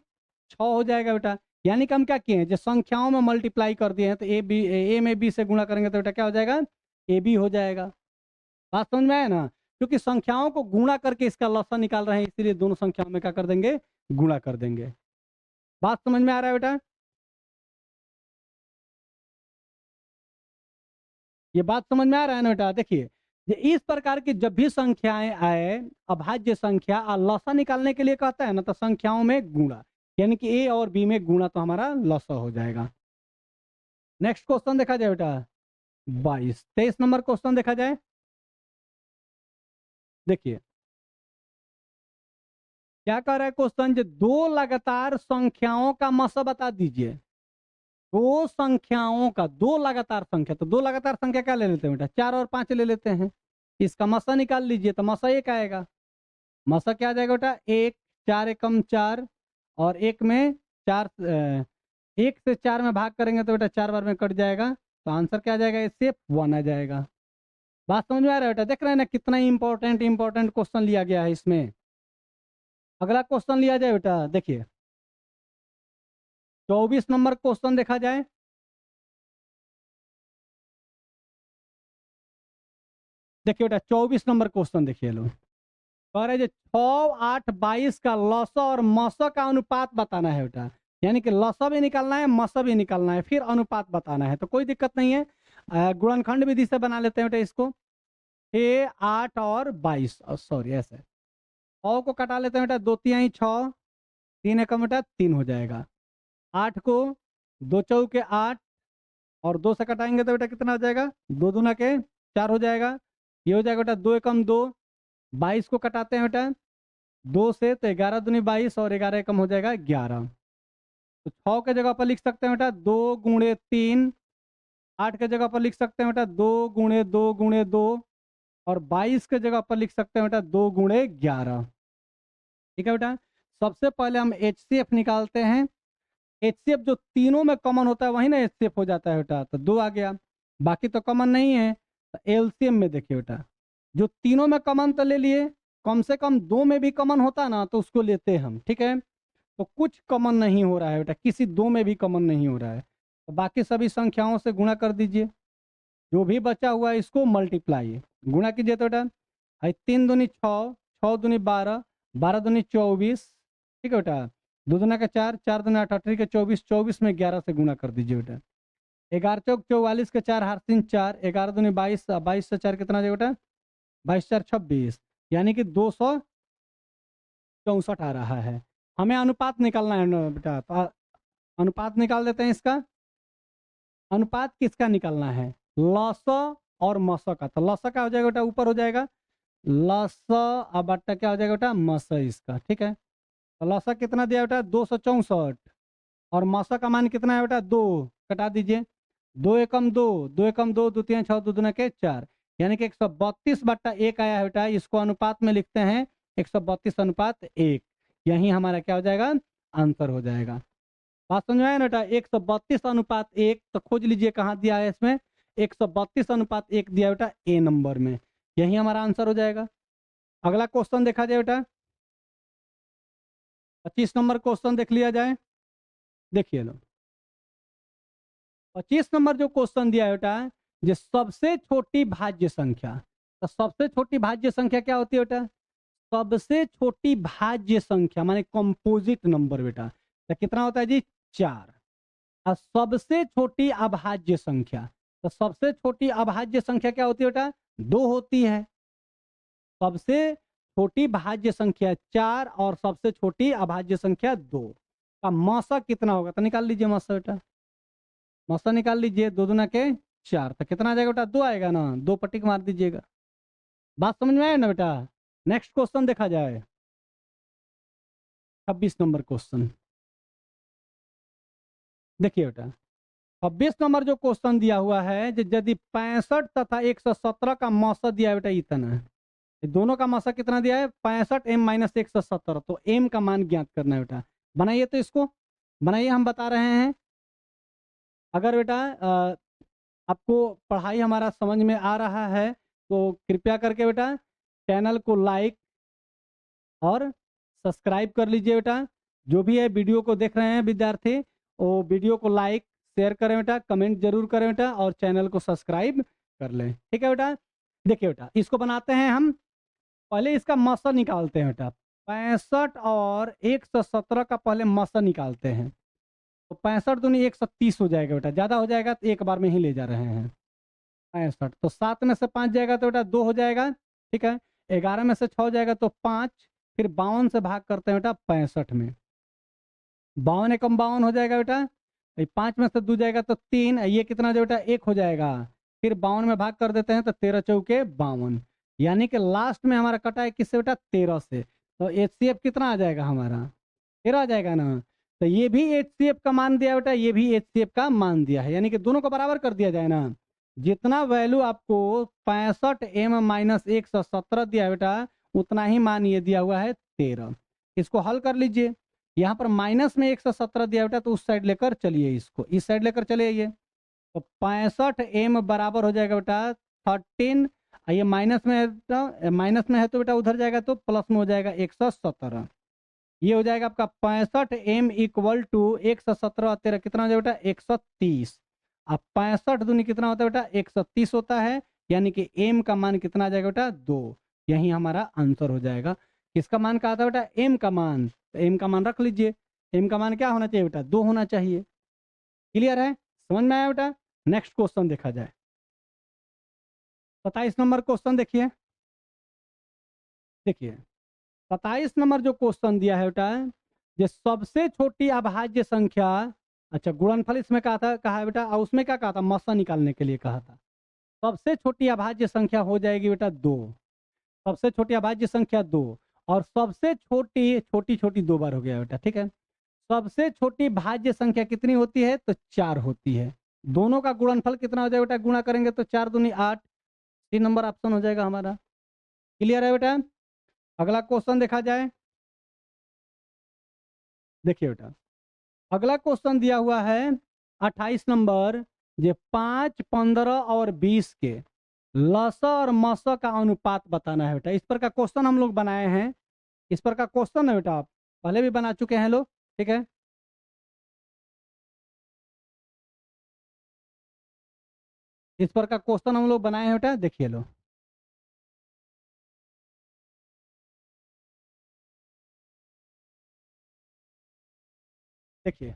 A: 6 हो जाएगा बेटा। यानी कि हम क्या किए हैं, जो संख्याओं में मल्टीप्लाई कर दिए हैं, तो ए में बी से गुणा करेंगे तो बेटा क्या हो जाएगा, ए बी हो जाएगा। बात समझ में आया ना, क्योंकि संख्याओं को गुणा करके इसका लॉसा निकाल रहे हैं, इसलिए दोनों संख्याओं में क्या कर देंगे, गुणा कर देंगे। बात समझ में आ रहा है बेटा? ये बात समझ में आ रहा है ना बेटा? देखिए ये इस प्रकार की जब भी संख्याएं आए, अभाज्य संख्या और लॉसा निकालने के लिए कहता है ना, तो संख्याओं में गुणा, यानी कि ए और बी में गुणा, तो हमारा लॉसा हो जाएगा। नेक्स्ट क्वेश्चन देखा जाए बेटा 23 नंबर क्वेश्चन देखा जाए। देखिए क्या कह रहा है क्वेश्चन, जो 2 लगातार संख्याओं का मसा बता दीजिए। 2 संख्याओं का, 2 लगातार संख्या, तो 2 लगातार संख्या क्या ले लेते हैं बेटा, 4 और 5 ले लेते हैं। इसका मसा निकाल लीजिए, तो मसा 1 आएगा। मसा क्या आ जाएगा बेटा 1, 4 एकम 4, और 1 में 4 1 से 4 में भाग करेंगे तो बेटा 4 बार में कट जाएगा, तो आंसर क्या आ जाएगा, एचसीएफ 1 आ जाएगा। बात समझ में आ रहा है बेटा? देख रहे हैं ना कितना इंपॉर्टेंट इंपॉर्टेंट क्वेश्चन लिया गया है इसमें। अगला क्वेश्चन लिया जाए बेटा, देखिए 24 नंबर क्वेश्चन देखा जाए। देखिए बेटा 24 नंबर क्वेश्चन देखिए लो, कह रहे 6, 8, 22 का लसा और मसा का अनुपात बताना है बेटा, यानी कि लसा भी निकालना है, मसा भी निकालना है, फिर अनुपात बताना है। तो कोई दिक्कत नहीं है, गुणनखंड विधि से बना लेते हैं बेटा इसको। 6, 8 और 22, सॉरी ऐसे 6 को कटा लेते हैं बेटा, 2 तिहाई 6, 3 एकम बेटा 3 हो जाएगा। 8 को 2 चौके 8 और 2 से कटाएंगे तो बेटा कितना हो जाएगा, 2 दूना के 4 हो जाएगा। ये हो जाएगा बेटा 2 एकम 2। 22 को कटाते हैं बेटा 2 से, तो 11 दूनी 22 और 11 एकम हो जाएगा 11। तो 6 के जगह पर लिख सकते हैं बेटा 2 गुणे 3, 8 के जगह पर लिख सकते हैं बेटा 2 गुणे 2 गुणे 2, और 22 के जगह पर लिख सकते हैं बेटा 2 गुणे 11। ठीक है बेटा, सबसे पहले हम एचसीएफ निकालते हैं। एचसीएफ जो तीनों में कॉमन होता है वही ना एचसीएफ हो जाता है बेटा, तो 2 आ गया, बाकी तो कॉमन नहीं है। तो एलसीएम में देखिए बेटा, जो तीनों में कॉमन तो ले लिए, कम से कम 2 में भी कॉमन होता ना तो उसको लेते हम, ठीक है। तो कुछ कॉमन नहीं हो रहा है बेटा, किसी 2 में भी कॉमन नहीं हो रहा है, तो बाकी सभी संख्याओं से गुणा कर दीजिए। जो भी बचा हुआ है इसको मल्टीप्लाई गुणा कीजिए तो बेटा 3 दूनी 6, 6 दूनी 12, 12 दूनी 24, ठीक है बेटा, 2 दूना का 4, 4 दूना 8 के 24, 24 में 11 से गुणा कर दीजिए बेटा। 11 चौक 44 के 4 हार्सिन 4, 11 दूनी 22, 22 से 4 कितना जाएगा बेटा, 22 4 26, यानी कि 264 आ रहा है। हमें अनुपात निकालना है ना बेटा, तो अनुपात निकाल देते हैं इसका। अनुपात किसका निकालना है, लसा और मसा का। तो लसा का हो जाएगा बेटा ऊपर हो जाएगा, लसा अब बट्टा क्या हो जाएगा बेटा, मसा इसका, ठीक है। तो लसा कितना दिया बेटा 264, और मसा का मान कितना है बेटा 2, कटा दीजिए, 2 एकम 2, 2 एकम 2, 2 3 6, 2 दूना के 4, यानी कि 132/1 आया है बेटा। इसको अनुपात में लिखते हैं 132:1, यही हमारा क्या हो जाएगा, आंसर हो जाएगा। बात समझ में आया ना बेटा, 132:1, तो खोज लीजिए कहाँ दिया है इसमें, 132:1 दिया बेटा ए नंबर में, यही हमारा आंसर हो जाएगा। अगला क्वेश्चन देखा जाए बेटा, 25 नंबर क्वेश्चन देख लिया जाए। देखिए लो 25 नंबर जो क्वेश्चन दिया है बेटा, जो सबसे छोटी भाज्य संख्या। तो सबसे छोटी भाज्य संख्या क्या होती है बेटा, सबसे छोटी भाज्य संख्या माने कंपोजिट नंबर बेटा, तो कितना होता है जी 4। और सबसे छोटी अभाज्य संख्या, तो सबसे छोटी अभाज्य संख्या क्या होती है बेटा, 2 होती है। सबसे छोटी भाज्य संख्या 4 और सबसे छोटी अभाज्य संख्या 2 का मसा कितना होगा, तो निकाल लीजिए मसा बेटा, मसा निकाल लीजिए, 2 दूना के 4, तो कितना आ जाएगा बेटा 2 आएगा ना, 2 पट्टी मार दीजिएगा। बात समझ में आया ना बेटा। नेक्स्ट क्वेश्चन देखा जाए, 26 नंबर क्वेश्चन देखिए बेटा। 26 नंबर जो क्वेश्चन दिया हुआ है, यदि 65 तथा 117 का मसा दिया है बेटा इतना, दोनों का मसा कितना दिया है 65 m - 117, तो m का मान ज्ञात करना है बेटा। बनाइए तो इसको, बनाइए, हम बता रहे हैं। अगर बेटा आपको पढ़ाई हमारा समझ में आ रहा है तो कृपया करके बेटा चैनल को लाइक और सब्सक्राइब कर लीजिए बेटा। जो भी है वीडियो को देख रहे हैं विद्यार्थी, वो वीडियो को लाइक शेयर करें बेटा, कमेंट जरूर करें बेटा, और चैनल को सब्सक्राइब कर लें, ठीक है बेटा। देखिए बेटा इसको बनाते हैं हम, पहले इसका मसा निकालते हैं बेटा। 65 और 117 का पहले मसा निकालते हैं, तो 65 दूनी 130 हो जाएगा बेटा, ज़्यादा हो जाएगा तो एक बार में ही ले जा रहे हैं। 65 तो 7 में से 5 जाएगा तो बेटा 2 हो जाएगा, ठीक है। 11 में से 6 जाएगा तो 5, फिर 52 से भाग करते हैं बेटा 65 में, 52 एकम 52 हो जाएगा बेटा। 5 में से 2 जाएगा तो 3, ये कितना जो बेटा 1 हो जाएगा, फिर 52 में भाग कर देते हैं तो 13 चौके 52, यानी कि लास्ट में हमारा कटा है किससे बेटा 13 से। तो एचसीएफ कितना आ जाएगा हमारा 13 आ जाएगा ना। तो ये भी एचसीएफ का मान दिया बेटा, ये भी एचसीएफ का मान दिया है, यानी कि दोनों को बराबर कर दिया जाए ना। जितना वैल्यू आपको 65 m - 117 दिया है बेटा, उतना ही मान ये दिया हुआ है 13। इसको हल कर लीजिए, यहाँ पर माइनस में 117 दिया बेटा, तो उस साइड लेकर चलिए, इसको इस साइड लेकर चले आइए। तो 65m बराबर हो जाएगा बेटा 13, ये माइनस में है तो माइनस में है तो बेटा उधर जाएगा तो प्लस में हो जाएगा 117। ये हो जाएगा आपका 65m इक्वल टू 117 तेरह कितना हो जाएगा बेटा 130। अब 65 दूनी कितना होता है बेटा 130 होता है, यानी कि m का मान कितना आ जाएगा बेटा 2। यही हमारा आंसर हो जाएगा। किसका मान कहा था बेटा m का मान, तो m का मान रख लीजिए। m का मान क्या होना चाहिए बेटा 2 होना चाहिए। क्लियर है, समझ में आया बेटा। नेक्स्ट क्वेश्चन देखा जाए। 27 नंबर क्वेश्चन देखिए। देखिए 27 नंबर जो क्वेश्चन दिया है बेटा, ये सबसे छोटी अभाज्य संख्या, अच्छा गुणनफल इसमें कहा है बेटा, और उसमें क्या कहा था मसा निकालने के लिए कहा था। सबसे छोटी अभाज्य संख्या हो जाएगी बेटा 2, सबसे छोटी अभाज्य संख्या 2, और सबसे छोटी छोटी छोटी 2 बार हो गया बेटा, ठीक है। सबसे छोटी भाज्य संख्या कितनी होती है, तो 4 होती है। दोनों का गुणनफल कितना हो जाएगा बेटा, गुणा करेंगे तो 4 दूनी 8, 3 नंबर ऑप्शन हो जाएगा हमारा। क्लियर है बेटा। अगला क्वेश्चन देखा जाए। देखिए बेटा अगला क्वेश्चन दिया हुआ है 28 नंबर, जे 5, 15 और 20 के लस और मस का अनुपात बताना है बेटा। इस पर का क्वेश्चन हम लोग बनाए हैं, इस पर का क्वेश्चन है बेटा, आप पहले भी बना चुके हैं लोग, ठीक है। इस पर का क्वेश्चन हम लोग बनाए हैं बेटा, देखिए लो। देखिए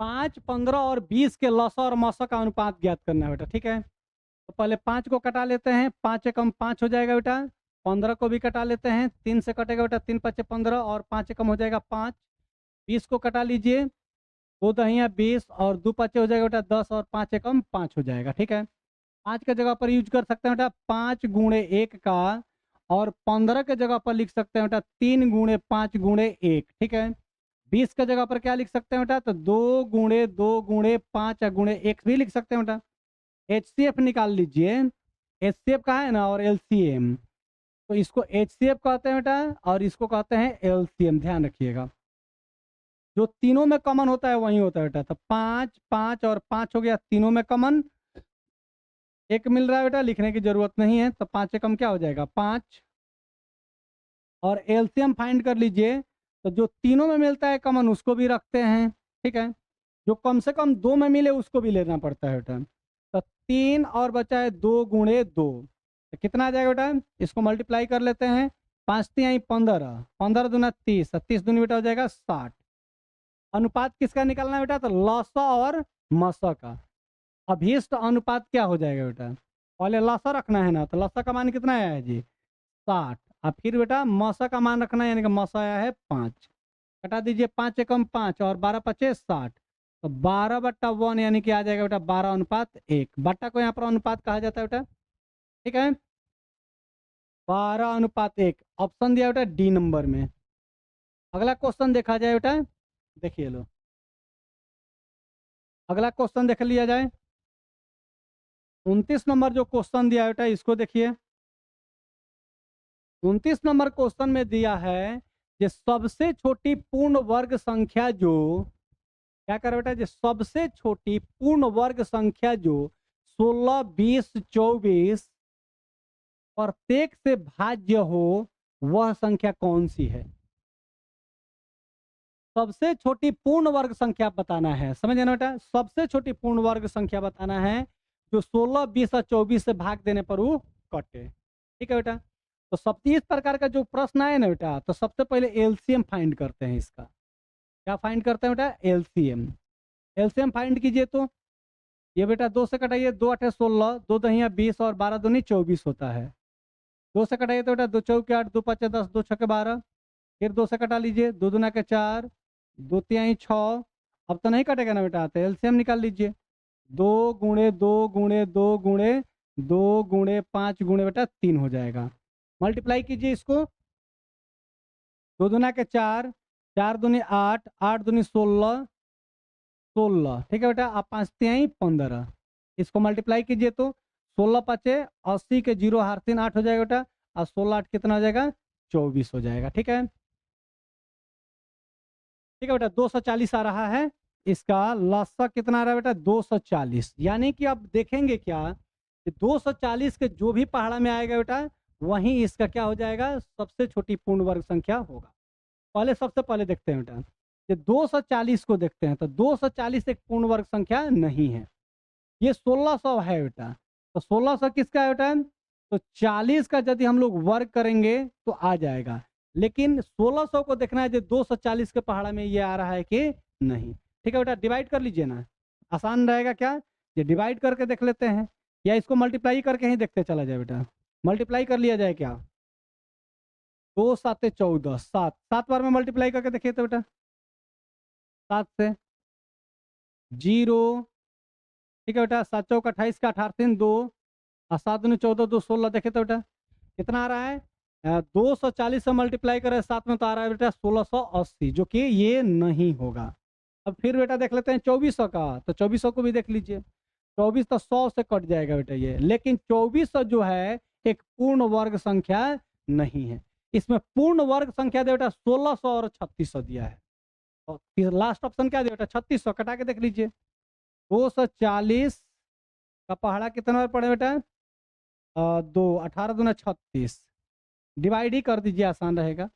A: 5, 15 और 20 के लस और मस का अनुपात ज्ञात करना है बेटा, ठीक है। तो पहले 5 को कटा लेते हैं, 5 एकम 5 हो जाएगा बेटा। 15 को भी कटा लेते हैं, 3 से कटेगा बेटा, 3 5 15 और 5 एकम हो जाएगा 5। 20 को कटा लीजिए, 2 दहिया 20 और 2 5 हो जाएगा बेटा 10 और 5 एकम 5 हो जाएगा, ठीक है। 5 के जगह पर यूज कर सकते हैं बेटा 5 गुणे 1 का, और 15 के जगह पर लिख सकते हैं बेटा 3 गुणे 5 गुणे 1, ठीक है। 20 के जगह पर क्या लिख सकते हैं बेटा, तो 2 गुणे 2 गुणे 5 गुणे 1 भी लिख सकते हैं बेटा। HCF निकाल लीजिए, HCF का है ना, और LCM, तो इसको HCF कहते हैं बेटा और इसको कहते हैं LCM, ध्यान रखिएगा। जो तीनों में कॉमन होता है वही होता है बेटा। तो 5, 5 और 5 हो गया, तीनों में कॉमन एक मिल रहा है बेटा, लिखने की जरूरत नहीं है। तो 5 एकम क्या हो जाएगा 5, और LCM फाइंड कर लीजिए। तो जो तीनों में मिलता है कॉमन उसको भी रखते हैं, ठीक है। जो कम से कम 2 में मिले उसको भी लेना पड़ता है बेटा। तो 3 और बचा है 2 गुणे 2, तो कितना आ जाएगा बेटा, इसको मल्टीप्लाई कर लेते हैं। 5 3 15, 15 दूना 30, 30 दूनी बेटा हो जाएगा 60। अनुपात किसका निकालना है बेटा, तो लसा और मसा का। अभीष्ट अनुपात क्या हो जाएगा बेटा, पहले लसा रखना है ना, तो लसा का मान कितना आया है जी 60, और फिर बेटा मसा का मान रखना है, यानी कि मसा आया है 5। कटा दीजिए, 5 एकम 5 और 12 पचे 60, तो 12/1 यानी कि आ जाएगा बेटा 12:1। बट्टा को यहाँ पर अनुपात कहा जाता है बेटा, ठीक है। 12:1 ऑप्शन दिया बेटा डी नंबर में। अगला क्वेश्चन देखा जाए बेटा, देखिए लो अगला क्वेश्चन देख लिया जाए। 29 नंबर जो क्वेश्चन दिया बेटा इसको देखिए। 29 नंबर क्वेश्चन में दिया है कि सबसे छोटी पूर्ण वर्ग संख्या जो, क्या कर बेटा, जो सबसे छोटी पूर्ण वर्ग संख्या जो 16, 20, 24 प्रत्येक से भाज्य हो, वह संख्या कौन सी है। सबसे छोटी पूर्ण वर्ग संख्या बताना है, समझ ना बेटा। सबसे छोटी पूर्ण वर्ग संख्या बताना है जो 16, 20 और 24 से भाग देने पर वो कटे, ठीक है बेटा। तो सब इस प्रकार का जो प्रश्न आए ना बेटा, तो सबसे पहले LCM फाइंड करते हैं इसका। क्या फाइंड करते हैं बेटा, LCM। LCM फाइंड कीजिए, तो ये बेटा 2 से कटाइए, 2 8 16, 2 दहिया 20 और 12 दूनी 24 होता है। 2 से कटाइए तो बेटा 2 चौके 8, 2 5 10, 2 6 12, फिर 2 से कटा लीजिए, 2 दूना के 4, 2 तिहाई 6। अब तो नहीं कटेगा ना बेटा, तो LCM निकाल लीजिए। 2 गुणे 2 गुणे 2 गुणे 2 गुणे 5 गुणे बेटा 3 हो जाएगा। मल्टीप्लाई कीजिए इसको, 2 दूना के 4, 4 दूनी 8, 8 दूनी 16, 16, ठीक है बेटा। आप 5 तिहाई 15, इसको मल्टीप्लाई कीजिए तो 16 पचे 80 के 0 हार 3 8 हो जाएगा बेटा, और 16 8 कितना हो जाएगा 24 हो जाएगा, ठीक है। ठीक है बेटा, 240 आ रहा है। इसका लसागु कितना आ रहा है बेटा, 240। यानी कि अब देखेंगे क्या कि 240 के जो भी पहाड़ा में आएगा बेटा, वहीं इसका क्या हो जाएगा, सबसे छोटी पूर्ण वर्ग संख्या होगा। पहले सबसे पहले देखते हैं बेटा, ये 240 को देखते हैं, तो 240 एक पूर्ण वर्ग संख्या नहीं है। ये 1600 है बेटा, तो 1600 किसका है बेटा, तो 40 का यदि हम लोग वर्ग करेंगे तो आ जाएगा। लेकिन 1600 को देखना है जो 240 के पहाड़ा में ये आ रहा है कि नहीं। ठीक है बेटा, डिवाइड कर लीजिए ना, आसान रहेगा क्या, ये डिवाइड करके देख लेते हैं, या इसको मल्टीप्लाई करके ही देखते चला जाए बेटा। मल्टीप्लाई कर लिया जाए क्या, 2 7 14, 7 बार में मल्टीप्लाई करके देखिए तो बेटा, 7 से 0। ठीक है बेटा, 7 चौक 28 का 18 3 2 और 7 दूनी 14 2 16, देखे तो बेटा कितना आ रहा है, 240 से मल्टीप्लाई करें 7 में तो आ रहा है बेटा 1680, जो कि ये नहीं होगा। अब फिर बेटा देख लेते हैं 2400 का, तो 2400 को भी देख लीजिए। 24 तो 100 से कट जाएगा बेटा ये, लेकिन 2400 जो है एक पूर्ण वर्ग संख्या नहीं है। इसमें पूर्ण वर्ग संख्या दे बेटा 1600 और 3600 दिया है। और फिर लास्ट ऑप्शन क्या दिया बेटा, 3600, कटा के देख लीजिए। 240 का पहाड़ा कितना बार पड़े बेटा, 2, 18 दूना 36, डिवाइड ही कर दीजिए, आसान रहेगा।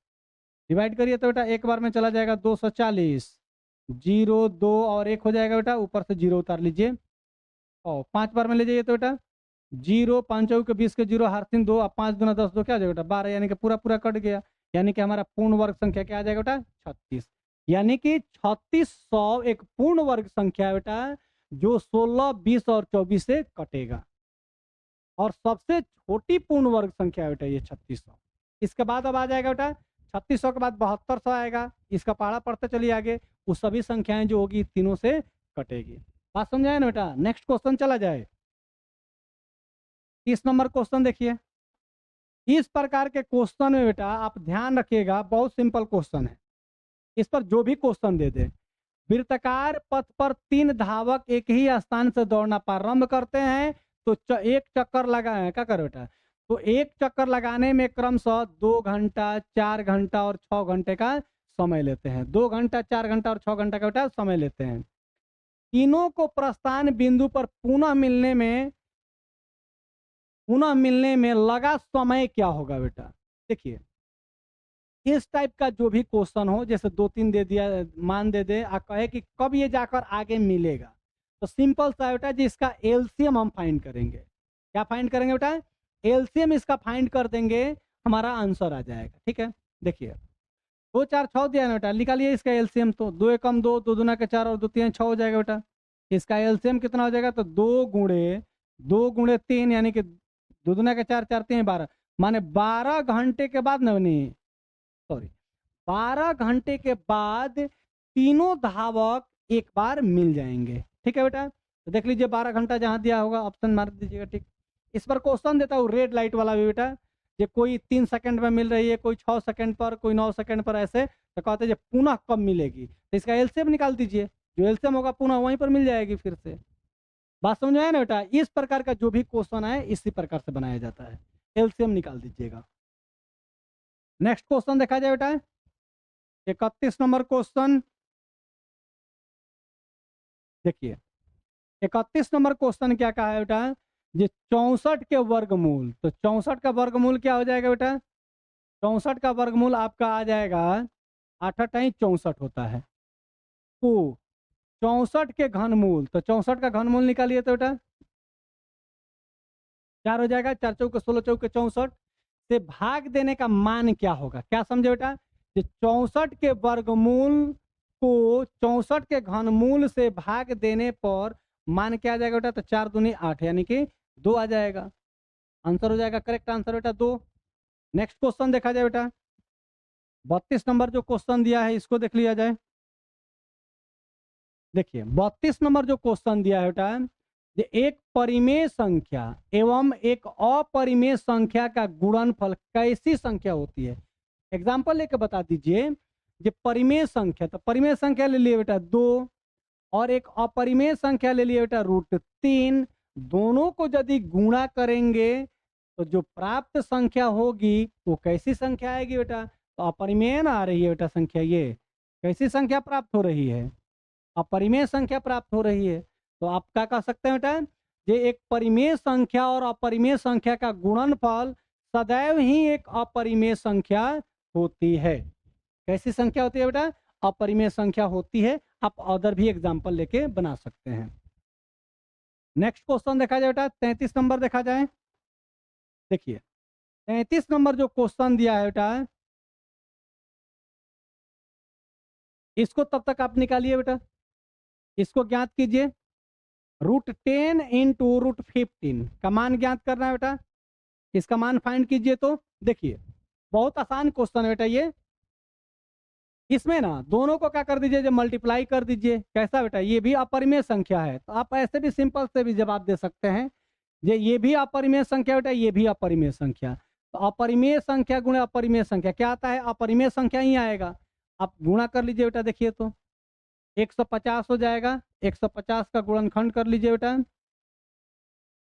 A: डिवाइड करिए तो बेटा एक बार में चला जाएगा 240, 0 2 और 1 हो जाएगा बेटा, ऊपर से 0 उतार लीजिए। और 5 बार में ले जाइए तो बेटा 0 5 चौके 20 के 0 हर 3 2 और 5 दूना 10 2 क्या आ जाएगा बेटा 12, यानी कि पूरा पूरा कट गया। यानी कि हमारा पूर्ण वर्ग संख्या क्या आ जाएगा बेटा, 36। यानी कि 3600 एक पूर्ण वर्ग संख्या है बेटा, जो 16 20 और 24 से कटेगा। और सबसे छोटी पूर्ण वर्ग संख्या है बेटा ये 3600। इसके बाद अब आ जाएगा बेटा 3600 के बाद 7200 आएगा। इसका पहाड़ा पढ़ते चलिए आगे, वो सभी संख्याएं जो होगी तीनों से कटेगी। बात समझाए ना बेटा। नेक्स्ट क्वेश्चन चला जाए, 30 नंबर क्वेश्चन देखिए। इस प्रकार के क्वेश्चन में बेटा आप ध्यान रखिएगा, बहुत सिंपल क्वेश्चन है। इस पर जो भी क्वेश्चन दे दे, वृत्ताकार पथ पर 3 धावक एक ही स्थान से दौड़ना प्रारंभ करते हैं, तो एक चक्कर लगाए, क्या करो बेटा, तो एक चक्कर लगाने में क्रमशः 2 घंटा 4 घंटा और 6 घंटे का समय लेते हैं। 2 घंटा 4 घंटा और 6 घंटा का बेटा समय लेते हैं। तीनों को प्रस्थान बिंदु पर पुनः मिलने में लगा समय क्या होगा बेटा। देखिए इस टाइप का जो भी क्वेश्चन हो, जैसे 2-3 दे दिया, मान दे दे और कहे कि कब ये जाकर आगे मिलेगा, तो सिंपल सा बेटा जी इसका एलसीएम हम फाइंड करेंगे। क्या फाइंड करेंगे बेटा, एलसीएम इसका फाइंड कर देंगे, हमारा आंसर आ जाएगा। ठीक है, देखिए 2 4 6 दिया है बेटा, निकालिए इसका एलसीएम, तो 2 एकम 2, 2 दूना के 4 और 2 3 6 हो जाएगा बेटा। इसका एलसीएम कितना हो जाएगा, तो 2 गुणे 3 यानी कि 2 दूना के 4 4 3 12, माने 12 घंटे के बाद नहीं, सॉरी 12 घंटे के बाद तीनों धावक एक बार मिल जाएंगे। ठीक है बेटा, तो देख लीजिए 12 घंटा जहां दिया होगा ऑप्शन मार दीजिएगा। ठीक, इस पर क्वेश्चन देता हूँ रेड लाइट वाला भी बेटा, ये कोई 3 सेकंड में मिल रही है, कोई 6 सेकंड पर, कोई 9 सेकंड पर, ऐसे तो कहते हैं पुनः कब मिलेगी, तो इसका एलसीएम निकाल दीजिए, जो एलसीएम होगा पुनः वहीं पर मिल जाएगी फिर से। बात समझ में आया ना बेटा। इस प्रकार का जो भी क्वेश्चन है इसी प्रकार से बनाया जाता है, एलसीएम निकाल दीजिएगा। नेक्स्ट क्वेश्चन देखा जाए बेटा, 31 नंबर क्वेश्चन देखिए। 31 नंबर क्वेश्चन क्या कहा है बेटा, ये 64 के वर्गमूल, तो 64 का वर्गमूल क्या हो जाएगा बेटा, 64 का वर्गमूल आपका आ जाएगा 8 8 64 होता है। तो 64 के घनमूल, तो 64 का घनमूल निकालिए तो बेटा 4 हो जाएगा, 4 चौके 16 चौके 64 से भाग देने का मान क्या होगा। क्या समझे बेटा, 64 के वर्गमूल को 64 के घनमूल से भाग देने पर मान क्या आ जाएगा बेटा, तो 4 दूनी 8 यानी कि 2 आ जाएगा। आंसर हो जाएगा, करेक्ट आंसर बेटा 2। नेक्स्ट क्वेश्चन देखा जाए बेटा, 32 नंबर जो क्वेश्चन दिया है इसको देख लिया जाए। देखिए 32 नंबर जो क्वेश्चन दिया है बेटा, एक परिमेय संख्या एवं एक अपरिमेय संख्या का गुणनफल कैसी संख्या होती है। एग्जाम्पल लेके बता दीजिए। ये परिमेय संख्या, तो परिमेय संख्या ले लिए बेटा 2 और एक अपरिमेय संख्या ले लिए बेटा √3। दोनों को यदि गुणा करेंगे तो जो प्राप्त संख्या होगी वो कैसी संख्या आएगी बेटा, तो अपरिमेय ना आ रही है बेटा संख्या ये, कैसी संख्या प्राप्त हो रही है? अपरिमेय संख्या प्राप्त हो रही है। तो आप क्या कह सकते हैं बेटा, ये एक परिमेय संख्या और अपरिमेय संख्या का गुणनफल सदैव ही एक अपरिमेय संख्या होती है। कैसी संख्या होती है बेटा? अपरिमेय संख्या होती है। आप अदर भी एग्जाम्पल लेके बना सकते हैं। नेक्स्ट क्वेश्चन देखा जाए बेटा, 33 नंबर देखा जाए। देखिए 33 नंबर जो क्वेश्चन दिया है बेटा, इसको तब तक आप निकालिए बेटा, इसको ज्ञात कीजिए। √10 इंटू √15 का मान ज्ञात करना है बेटा। इसका मान फाइंड कीजिए। तो देखिए बहुत आसान क्वेश्चन है बेटा ये। इसमें ना दोनों को क्या कर दीजिए, जब मल्टीप्लाई कर दीजिए। कैसा बेटा? ये भी अपरिमेय संख्या है, तो आप ऐसे भी सिंपल से भी जवाब दे सकते हैं। ये भी अपरिमेय संख्या बेटा, ये भी अपरिमेय संख्या। तो अपरिमेय संख्या गुणा अपरिमेय संख्या क्या आता है? अपरिमेय संख्या ही आएगा। आप गुणा कर लीजिए बेटा। देखिए तो 150 हो जाएगा। 150 का गुणनखंड कर लीजिए बेटा,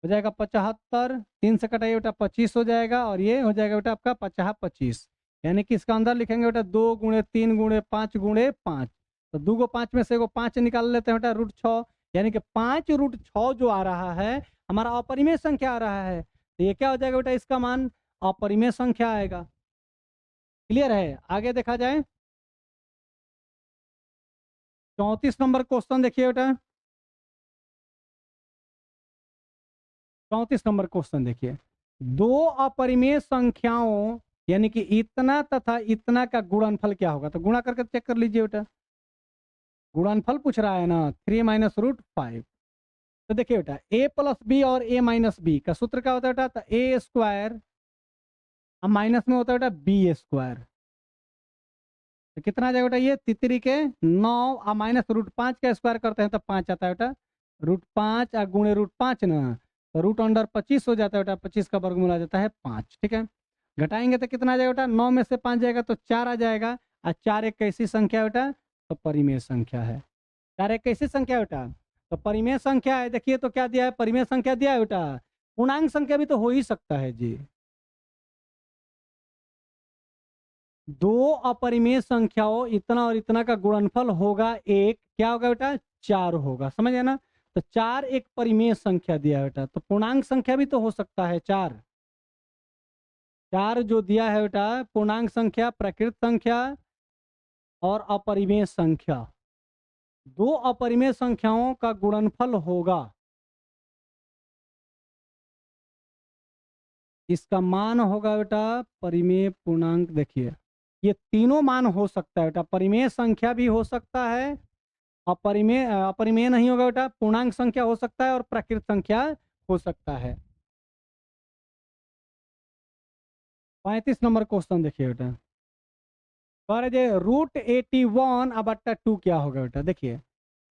A: हो जाएगा 75। 3 से कटाइए बेटा, 25 हो जाएगा। और ये हो जाएगा बेटा आपका 50 25, यानी कि इसका अंदर लिखेंगे बेटा 2 गुणे 3 गुणे 5 गुणे 5। तो 2 को 5 में से एगो 5 निकाल लेते हैं बेटा, √6, यानी कि 5 √6 जो आ रहा है हमारा अपरिमेय संख्या आ रहा है। तो ये क्या हो जाएगा बेटा? इसका मान अपरिमेय संख्या आएगा। क्लियर है? आगे देखा जाए 34 नंबर क्वेश्चन देखिए बेटा। 34 नंबर क्वेश्चन देखिए, दो अपरिमेय संख्याओं यानी कि इतना तथा इतना का गुणनफल क्या होगा? तो गुणा करके चेक कर लीजिए बेटा। गुणनफल पूछ रहा है ना, 3 माइनस √5। तो देखिए बेटा a प्लस बी और a माइनस बी का सूत्र क्या होता है बेटा? तो a स्क्वायर माइनस में होता है बेटा b स्क्वायर। तो कितना आ जाएगा बेटा? ये तितरी के 9 माइनस √5 का स्क्वायर करते हैं तो 5 आता है बेटा। √5 गुणे √5 ना, तो √25 हो जाता है बेटा। 25 का वर्गमूल आ जाता है 5। ठीक है, घटाएंगे तो कितना आ जाएगा बेटा? 9 में से 5 जाएगा तो 4 आ जाएगा। और 4 एक कैसी संख्या है बेटा? तो परिमेय संख्या है। 4 एक कैसी संख्या है बेटा? तो परिमेय संख्या है। देखिए तो क्या दिया है? परिमेय संख्या दिया है बेटा। पूर्णांक संख्या भी तो हो ही सकता है जी। दो अपरिमेय संख्याओं इतना और इतना का गुणनफल होगा एक, क्या होगा बेटा? 4 होगा। समझ गए ना? तो 4 एक परिमेय संख्या दिया है बेटा, तो पूर्णांक संख्या भी तो हो सकता है 4। 4 जो दिया है बेटा, पूर्णांक संख्या, प्रकृत संख्या और अपरिमेय संख्या, दो अपरिमेय संख्याओं का गुणनफल होगा। इसका मान होगा बेटा परिमेय पूर्णांक। देखिए ये तीनों मान हो सकता है बेटा, परिमेय संख्या भी हो सकता है, अपरिमेय नहीं होगा बेटा, पूर्णांक संख्या हो सकता है और प्राकृत संख्या हो सकता है। 35 नंबर क्वेश्चन देखिए बेटा, √81/2 क्या होगा बेटा? देखिए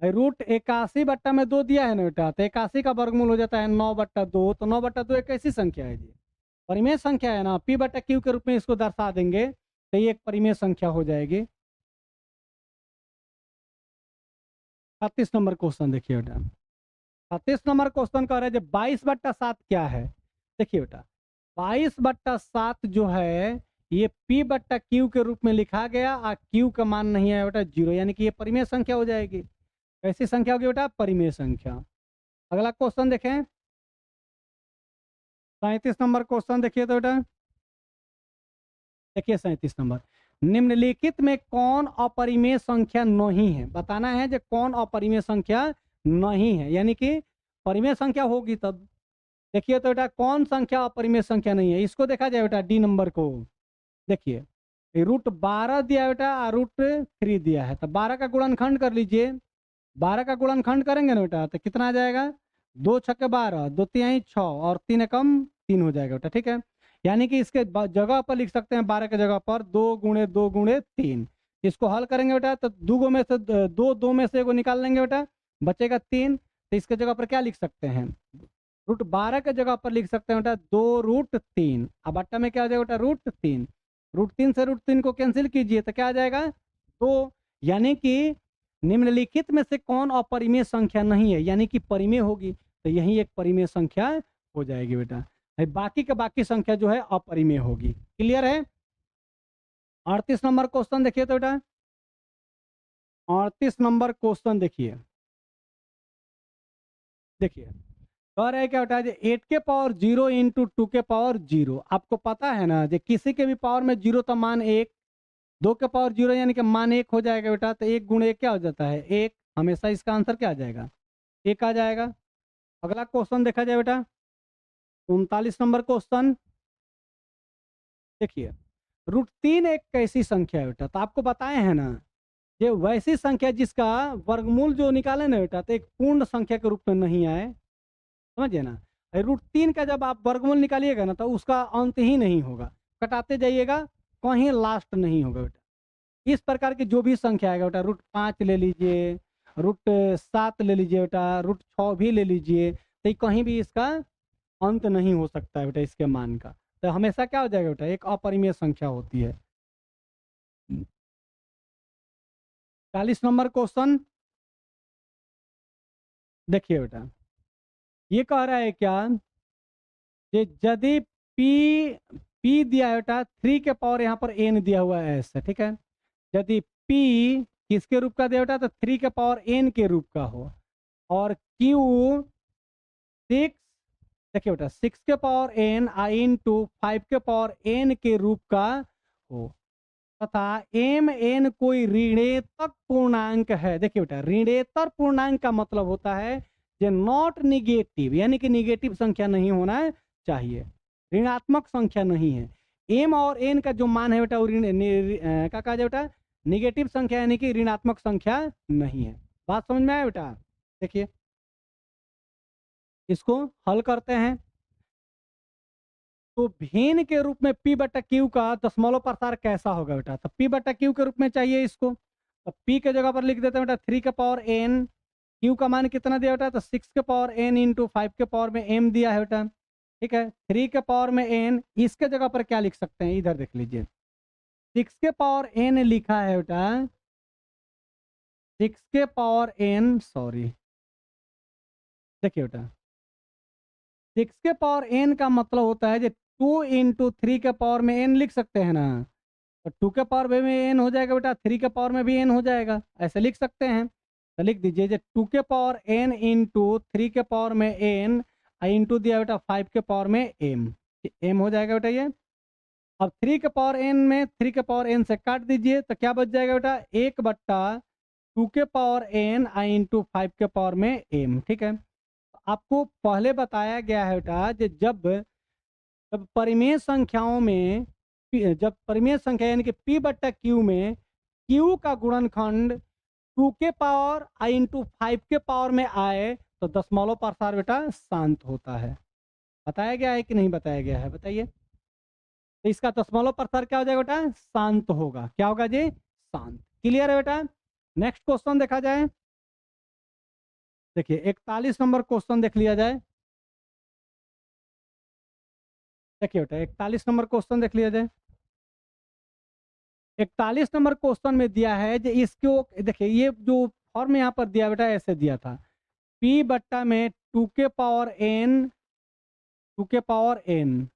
A: √81 में 2 दिया है ना बेटा, तो 81 का वर्गमूल हो जाता है 9/2। तो 9/2 एक कैसी संख्या है जी? परिमेय संख्या है ना। P/Q के रूप में इसको दर्शा देंगे तो ये एक परिमेय संख्या हो जाएगी। 36 नंबर क्वेश्चन देखिए बेटा। 36 नंबर क्वेश्चन कह रहे हैं 22/7 क्या है? देखिए बेटा 22/7 जो है ये P/Q के रूप में लिखा गया और Q का मान नहीं है बेटा 0, यानी कि ये परिमेय संख्या हो जाएगी। कैसी संख्या होगी बेटा? परिमेय संख्या। अगला क्वेश्चन देखें 37 नंबर क्वेश्चन देखिए तो बेटा। देखिए 37 नंबर, निम्नलिखित में कौन अपरिमेय संख्या नहीं है? बताना है जो कौन अपरिमेय संख्या नहीं है, यानी कि परिमेय संख्या होगी तब। देखिए तो बेटा कौन संख्या अपरिमेय संख्या नहीं है, इसको देखा जाए बेटा डी नंबर को। देखिए √12 दिया है बेटा और √3 दिया है, तो 12 का गुणनखंड कर लीजिए। 12 का गुणनखंड करेंगे ना बेटा तो कितना आ जाएगा? 2 छक्के 12, 2 तिहाई 6 और 3 एकम 3 हो जाएगा बेटा। ठीक है, यानी कि इसके जगह पर लिख सकते हैं 12 के जगह पर 2 गुणे 2 गुणे 3। इसको हल करेंगे बेटा तो 2 में से 2 में से एगो निकाल लेंगे बेटा, बचेगा 3। तो इसके जगह पर क्या लिख सकते हैं? √12 के जगह पर लिख सकते हैं बेटा 2√3। अब बट्टा में क्या आ जाएगा बेटा? √3। √3 से √3 को कैंसिल कीजिए तो क्या आ जाएगा? 2। यानी कि निम्नलिखित में से कौन अपरिमेय संख्या नहीं है, यानी कि परिमेय होगी, तो यही एक परिमेय संख्या हो जाएगी बेटा। बाकी का बाकी संख्या जो है अपरिमेय होगी। क्लियर है? 38 नंबर क्वेश्चन देखिए तो बेटा। 38 नंबर क्वेश्चन देखिए। देखिए कह रहे हैं क्या बेटा, 8 के पावर 0 इंटू 2 के पावर 0। आपको पता है ना, जो किसी के भी पावर में 0 तो मान 1, 2 के पावर 0 यानी कि मान 1 हो जाएगा बेटा। तो 1 गुणे 1 क्या हो जाता है 1, हमेशा इसका आंसर क्या आ जाएगा 1 आ जाएगा। अगला क्वेश्चन देखा जाए बेटा, 39 नंबर क्वेश्चन देखिए। √3 एक कैसी संख्या है बेटा, तो आपको बताए हैं ना, ये वैसी संख्या जिसका वर्गमूल जो निकाले ना बेटा, तो एक पूर्ण संख्या के रूप में नहीं आए, समझिए ना। √3 का जब आप वर्गमूल निकालिएगा ना, तो उसका अंत ही नहीं होगा, कटाते जाइएगा, कहीं लास्ट नहीं होगा बेटा। इस प्रकार की जो भी संख्या आएगा बेटा, √5 ले लीजिए, √7 ले लीजिए बेटा, √6 भी ले लीजिए, तो ये कहीं भी इसका अंत नहीं हो सकता है बेटा इसके मान का। तो हमेशा क्या हो जाएगा बेटा, एक अपरिमेय संख्या होती है। 40 नंबर क्वेश्चन देखिए बेटा, ये कह रहा है क्या, कि यदि पी पी दिया है बेटा 3 के पावर यहाँ पर एन दिया हुआ है ऐसे, ठीक है। यदि पी किसके रूप का दिया बेटा, तो 3 के पावर एन के रूप का हो, और क्यू 6, देखिए बेटा 6 के पावर एन आई इंटू 5 के पावर एन के रूप का हो, तथा एम एन कोई ऋणेतर पूर्णांक है। देखिए बेटा ऋणेतर पूर्णांक का मतलब होता है ये नॉट निगेटिव, यानी कि निगेटिव संख्या नहीं होना चाहिए, ऋणात्मक संख्या नहीं है। एम और एन का जो मान है बेटा वो क्या कहा जाए बेटा, निगेटिव संख्या यानी कि ऋणात्मक संख्या नहीं है। बात समझ में आया बेटा। देखिए इसको हल करते हैं, तो भिन्न के रूप में P बटा क्यू का दशमलव प्रसार कैसा होगा बेटा, तो P बटा क्यू के रूप में चाहिए इसको, तो P के जगह पर लिख देते हैं बेटा 3 के पावर n, Q का मान कितना दिया बेटा, तो 6 के पावर n इंटू 5 के पावर में m दिया है बेटा, ठीक है। 3 के पावर में n, इसके जगह पर क्या लिख सकते हैं, इधर देख लीजिए 6 के पावर n लिखा है बेटा, 6 के पावर n, सॉरी देखिए बेटा 6 के पावर n का मतलब होता है 2 इंटू 3 के पावर में n लिख सकते हैं ना, तो 2 के पावर में n हो जाएगा बेटा, 3 के पावर में भी n हो जाएगा, ऐसे लिख सकते हैं। तो लिख दीजिए 2 के पावर n इंटू 3 के पावर में n इंटू दिया बेटा 5 के पावर में m हो जाएगा बेटा ये। अब 3 के पावर n में 3 के पावर n से काट दीजिए, तो क्या बच जाएगा बेटा 1 बट्टा 2 के पावर n इंटू 5 के पावर में m, ठीक है। आपको पहले बताया गया है बेटा, जब जब परिमेय संख्याओं में जब परिमेय संख्या यानी कि P बट्टा Q में Q का गुणनखंड 2 के पावर आई इंटू 5 के पावर में आए, तो दशमलव प्रसार बेटा शांत होता है। बताया गया है कि नहीं बताया गया है, बताइए। तो इसका दशमलव प्रसार क्या हो जाएगा बेटा, शांत होगा। क्या होगा जी, शांत। क्लियर है बेटा। नेक्स्ट क्वेश्चन देखा जाए, देखिए 41 नंबर क्वेश्चन देख लिया जाए। देखिए बेटा 41 नंबर क्वेश्चन देख लिया जाए। 41 नंबर क्वेश्चन में दिया है कि इसको देखिए, ये जो फॉर्म यहाँ पर दिया बेटा ऐसे दिया था, P बट्टा में 2 के पावर n, 2 के पावर n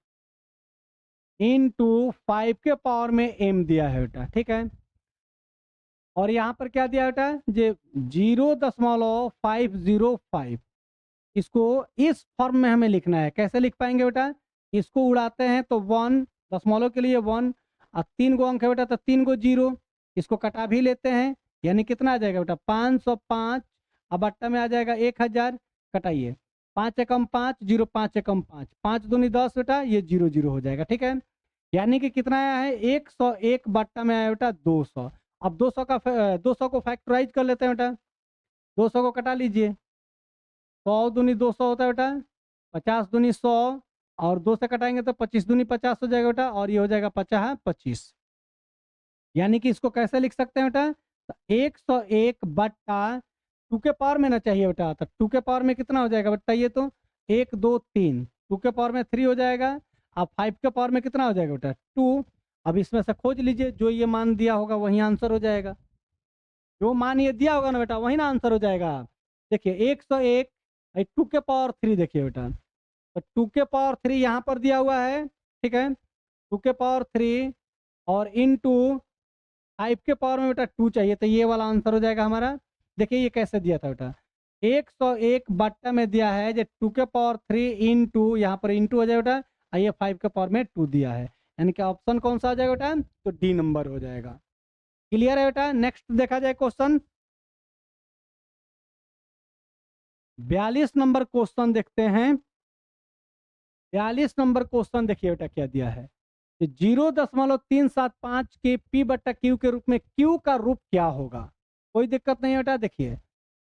A: इंटू 5 के पावर में m दिया है बेटा, ठीक है। और यहाँ पर क्या दिया बेटा, ये 0.505, इसको इस फॉर्म में हमें लिखना है। कैसे लिख पाएंगे बेटा, इसको उड़ाते हैं तो 1, दशमलव के लिए 1, और 3 गो अंक है बेटा, तो 3 गो 0, इसको कटा भी लेते हैं, यानी कितना आ जाएगा बेटा 505, अब बट्टा में आ जाएगा 1000, कटाइए 5 एकम 5, 0 5 एकम 5, 5 दूनी 10 बेटा, ये 0 0 हो जाएगा, ठीक है। यानी कि कितना आया है 101, बट्टा में आया बेटा 200। अब 200 को फैक्टराइज कर लेते हैं बेटा, 200 को कटा लीजिए, 100 दूनी 200 होता है बेटा, 50 दूनी 100, और 2 से कटाएंगे तो 25 दूनी 50 हो जाएगा बेटा, और ये हो जाएगा 50 25। यानी कि इसको कैसे लिख सकते हैं बेटा, तो 101 बट्टा 2 के पावर में ना चाहिए बेटा, तो 2 के पावर में कितना हो जाएगा बताइए, तो 1 2 3, 2 के पावर में 3 हो जाएगा। अब 5 के पावर में कितना हो जाएगा बेटा 2। अब इसमें से खोज लीजिए, जो ये मान दिया होगा वही आंसर हो जाएगा, जो मान ये दिया होगा ना बेटा वही ना आंसर हो जाएगा। देखिए 101 2 के पावर 3, देखिए बेटा, तो 2 के पावर 3 यहाँ पर दिया हुआ है, ठीक है, 2 के पावर 3 और इनटू 5 के पावर में बेटा 2 चाहिए, तो ये वाला आंसर हो जाएगा हमारा। देखिए ये कैसे दिया था बेटा, 101 बट्टा में दिया है जो 2 के पावर 3 इंटू, यहाँ पर इंटू हो जाएगा बेटा, और ये 5 के पावर में 2 दिया है, यानी कि ऑप्शन कौन सा हो जाएगा बेटा, तो डी नंबर हो जाएगा। क्लियर है बेटा। नेक्स्ट देखा जाए क्वेश्चन 42 नंबर क्वेश्चन देखते हैं। 42 नंबर क्वेश्चन देखिए बेटा क्या दिया है, 0.375 के पी बट्टा क्यू के रूप में क्यू का रूप क्या होगा। कोई दिक्कत नहीं बेटा। देखिए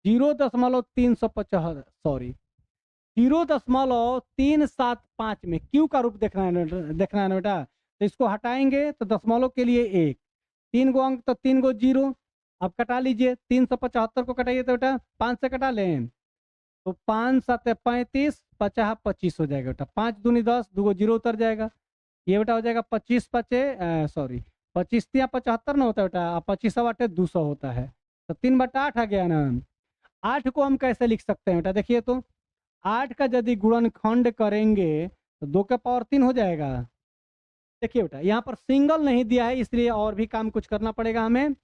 A: 0.375 सॉरी 0.375 में क्यू का रूप देखना है ना बेटा। तो इसको हटाएंगे तो दशमलव के लिए 1, 3 गो अंक तो 3 गो जीरो। अब कटा लीजिए, 375 को कटाइए तो बेटा 5 से कटा लें तो 5 7 35, 50 25 हो जाएगा बेटा। 5 दूनी 10, 2 गो जीरो उतर जाएगा, ये बेटा हो जाएगा 25 पचे सॉरी 25 या 75 ना होता है बेटा, 25 बटे 200 होता है, तो 3/8 आ गया ना। 8 को हम कैसे लिख सकते हैं बेटा, देखिए तो 8 का यदि गुणनखंड करेंगे तो 2 के पावर 3 हो जाएगा। देखिए बेटा यहाँ पर सिंगल नहीं दिया है, इसलिए और भी काम कुछ करना पड़ेगा हमें।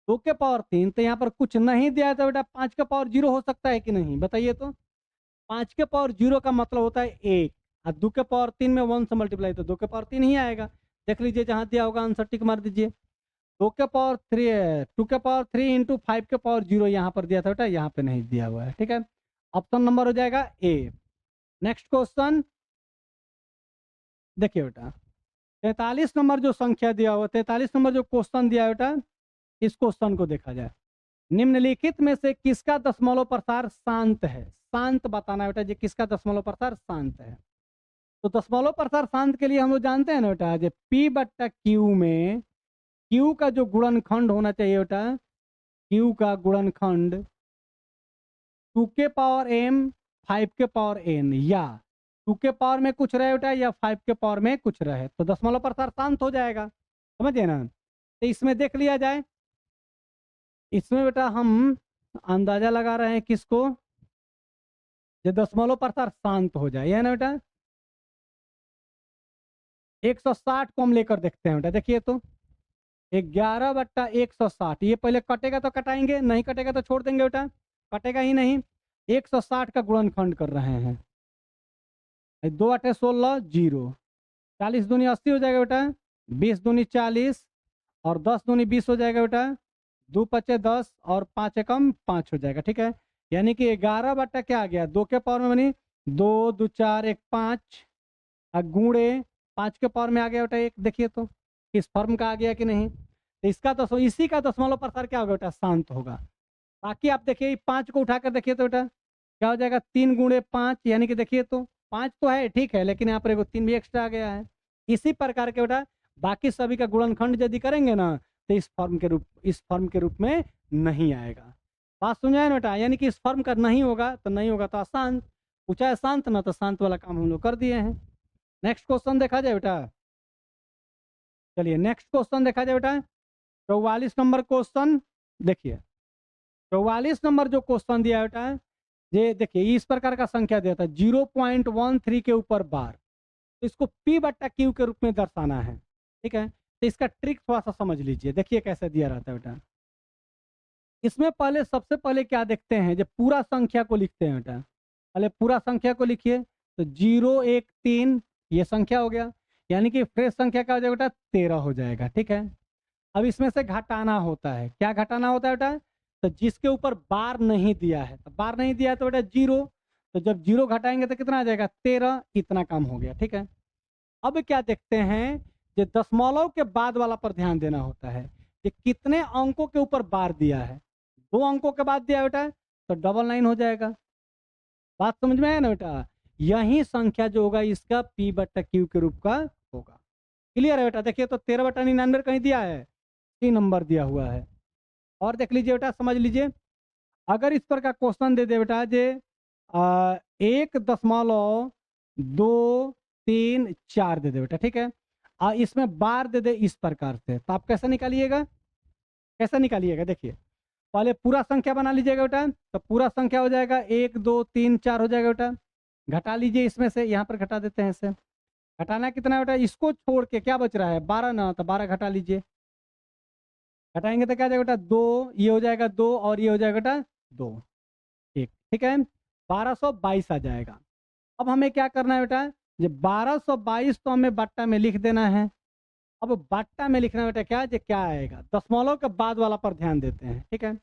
A: 2 के पावर 3, तो यहाँ पर कुछ नहीं दिया है तो बेटा 5 के पावर 0 हो सकता है कि नहीं, बताइए तो। 5 के पावर 0 का मतलब होता है 1, और 2 के पावर 3 में 1 से मल्टीप्लाई तो 2 के पावर 3 ही आएगा। देख लीजिए जहाँ दिया होगा आंसर टिक मार दीजिए। 2 के पावर 3 2 के पावर 3 इंटू 5 के पावर 0 यहाँ पर दिया था बेटा, यहाँ पे नहीं दिया हुआ है, ठीक है। ऑप्शन नंबर हो जाएगा ए। नेक्स्ट क्वेश्चन देखिए बेटा 43 नंबर जो संख्या दिया हुआ, 43 नंबर जो क्वेश्चन दिया है बेटा, इस क्वेश्चन को देखा जाए। निम्नलिखित में से किसका दशमलव प्रसार शांत है, शांत बताना है बेटा जी, किसका दशमलव प्रसार शांत है। तो दशमलव प्रसार शांत के लिए हम लोग जानते हैं ना बेटा, जो पी बट्टा क्यू में क्यू का जो गुणनखंड होना चाहिए बेटा, क्यू का गुणनखंड 2 के पावर m 5 के पावर n, या 2 के पावर में कुछ रहे बेटा या 5 के पावर में कुछ रहे, तो दशमलव प्रसार शांत हो जाएगा, समझिए ना। तो इसमें देख लिया जाए, इसमें बेटा हम अंदाजा लगा रहे हैं किसको, जो दशमलव प्रसार शांत हो जाए, यह ना बेटा। 160 को हम लेकर देखते हैं बेटा। देखिए तो 11/160, ये पहले कटेगा तो कटाएंगे, नहीं कटेगा तो छोड़ देंगे बेटा, कटेगा ही नहीं। 160 का गुणनखंड कर रहे हैं, 2 8 16 0, 40 दूनी 80 हो जाएगा बेटा, 20 दूनी 40 और 10 दूनी 20 हो जाएगा बेटा, 2 5 10 और 5 एकम 5 हो जाएगा, ठीक है। यानी कि 11 बट्टा क्या आ गया, 2 के पावर में बनी 2 2 4 1 5, गुणे 5 के पावर में आ गया बेटा 1। देखिए तो इस फॉर्म का आ गया कि नहीं, तो इसका इसी का दशमलव प्रसार क्या होगा बेटा, शांत होगा। बाकी आप देखिए 5 को उठाकर देखिए तो बेटा क्या हो जाएगा, 3 गुणे 5, यानी कि देखिए तो 5 तो है ठीक है, लेकिन यहाँ पर एगो 3 भी एक्स्ट्रा आ गया है। इसी प्रकार के बेटा बाकी सभी का गुणनखंड यदि करेंगे ना तो इस फॉर्म के रूप में नहीं आएगा। बात समझाए ना बेटा, यानी कि इस फॉर्म का नहीं होगा तो नहीं होगा, तो अशांत पूछा है, शांत ना, तो शांत वाला काम हम लोग कर दिए हैं। नेक्स्ट क्वेश्चन देखा जाए बेटा, चलिए नेक्स्ट क्वेश्चन देखा जाए बेटा 44 नंबर क्वेश्चन। देखिए 44 नंबर जो क्वेश्चन दिया बेटा, ये देखिए इस प्रकार का संख्या दिया था 0.13 के ऊपर बार, तो इसको पी बट्टा क्यू के रूप में दर्शाना है, ठीक है। तो इसका ट्रिक थोड़ा सा समझ लीजिए, देखिए कैसे दिया रहता है बेटा। इसमें पहले सबसे पहले क्या देखते हैं, जब पूरा संख्या को लिखते हैं बेटा, पहले पूरा संख्या को लिखिए, तो 0 1 3 ये संख्या हो गया, यानी कि फ्रेश संख्या क्या हो जाएगा बेटा, 13 हो जाएगा, ठीक है। अब इसमें से घटाना होता है, क्या घटाना होता है बेटा, तो जिसके ऊपर बार नहीं दिया है, तो बार नहीं दिया है तो बेटा 0, तो जब 0 घटाएंगे तो कितना आ जाएगा 13, इतना काम हो गया, ठीक है। अब क्या देखते हैं, जो दशमलव के बाद वाला पर ध्यान देना होता है, कि कितने अंकों के ऊपर बार दिया है। 2 अंकों के बाद दिया बेटा तो 99 हो जाएगा। बात समझ में आया ना बेटा, यही संख्या जो होगा इसका पी बट्टा क्यू के रूप का होगा। क्लियर है बेटा। देखिए तो 13/99 कहीं दिया है, 3 नंबर दिया हुआ है। और देख लीजिए बेटा, समझ लीजिए, अगर इस पर का क्वेश्चन दे दे बेटा जे 1.234 दे दे बेटा, ठीक है, इसमें बार दे दे इस प्रकार से, तो आप कैसे निकालिएगा, कैसे निकालिएगा, देखिए पहले पूरा संख्या बना लीजिएगा बेटा, तो पूरा संख्या हो जाएगा 1 2 3 4 हो जाएगा बेटा। घटा लीजिए इसमें से, यहाँ पर घटा देते हैं इसे, घटाना कितना बेटा, इसको छोड़ के क्या बच रहा है 12 ना, तो 12 घटा लीजिए, घटाएंगे तो क्या आ जाएगा बेटा 2, ये हो जाएगा 2 और ये हो जाएगा बेटा 2, ठीक है 1222 आ जाएगा। अब हमें क्या करना है बेटा, ये 1222 तो हमें बट्टा में लिख देना है। अब बट्टा में लिखना है बेटा क्या, ये क्या आएगा, दशमलव के बाद वाला पर ध्यान देते हैं, ठीक है।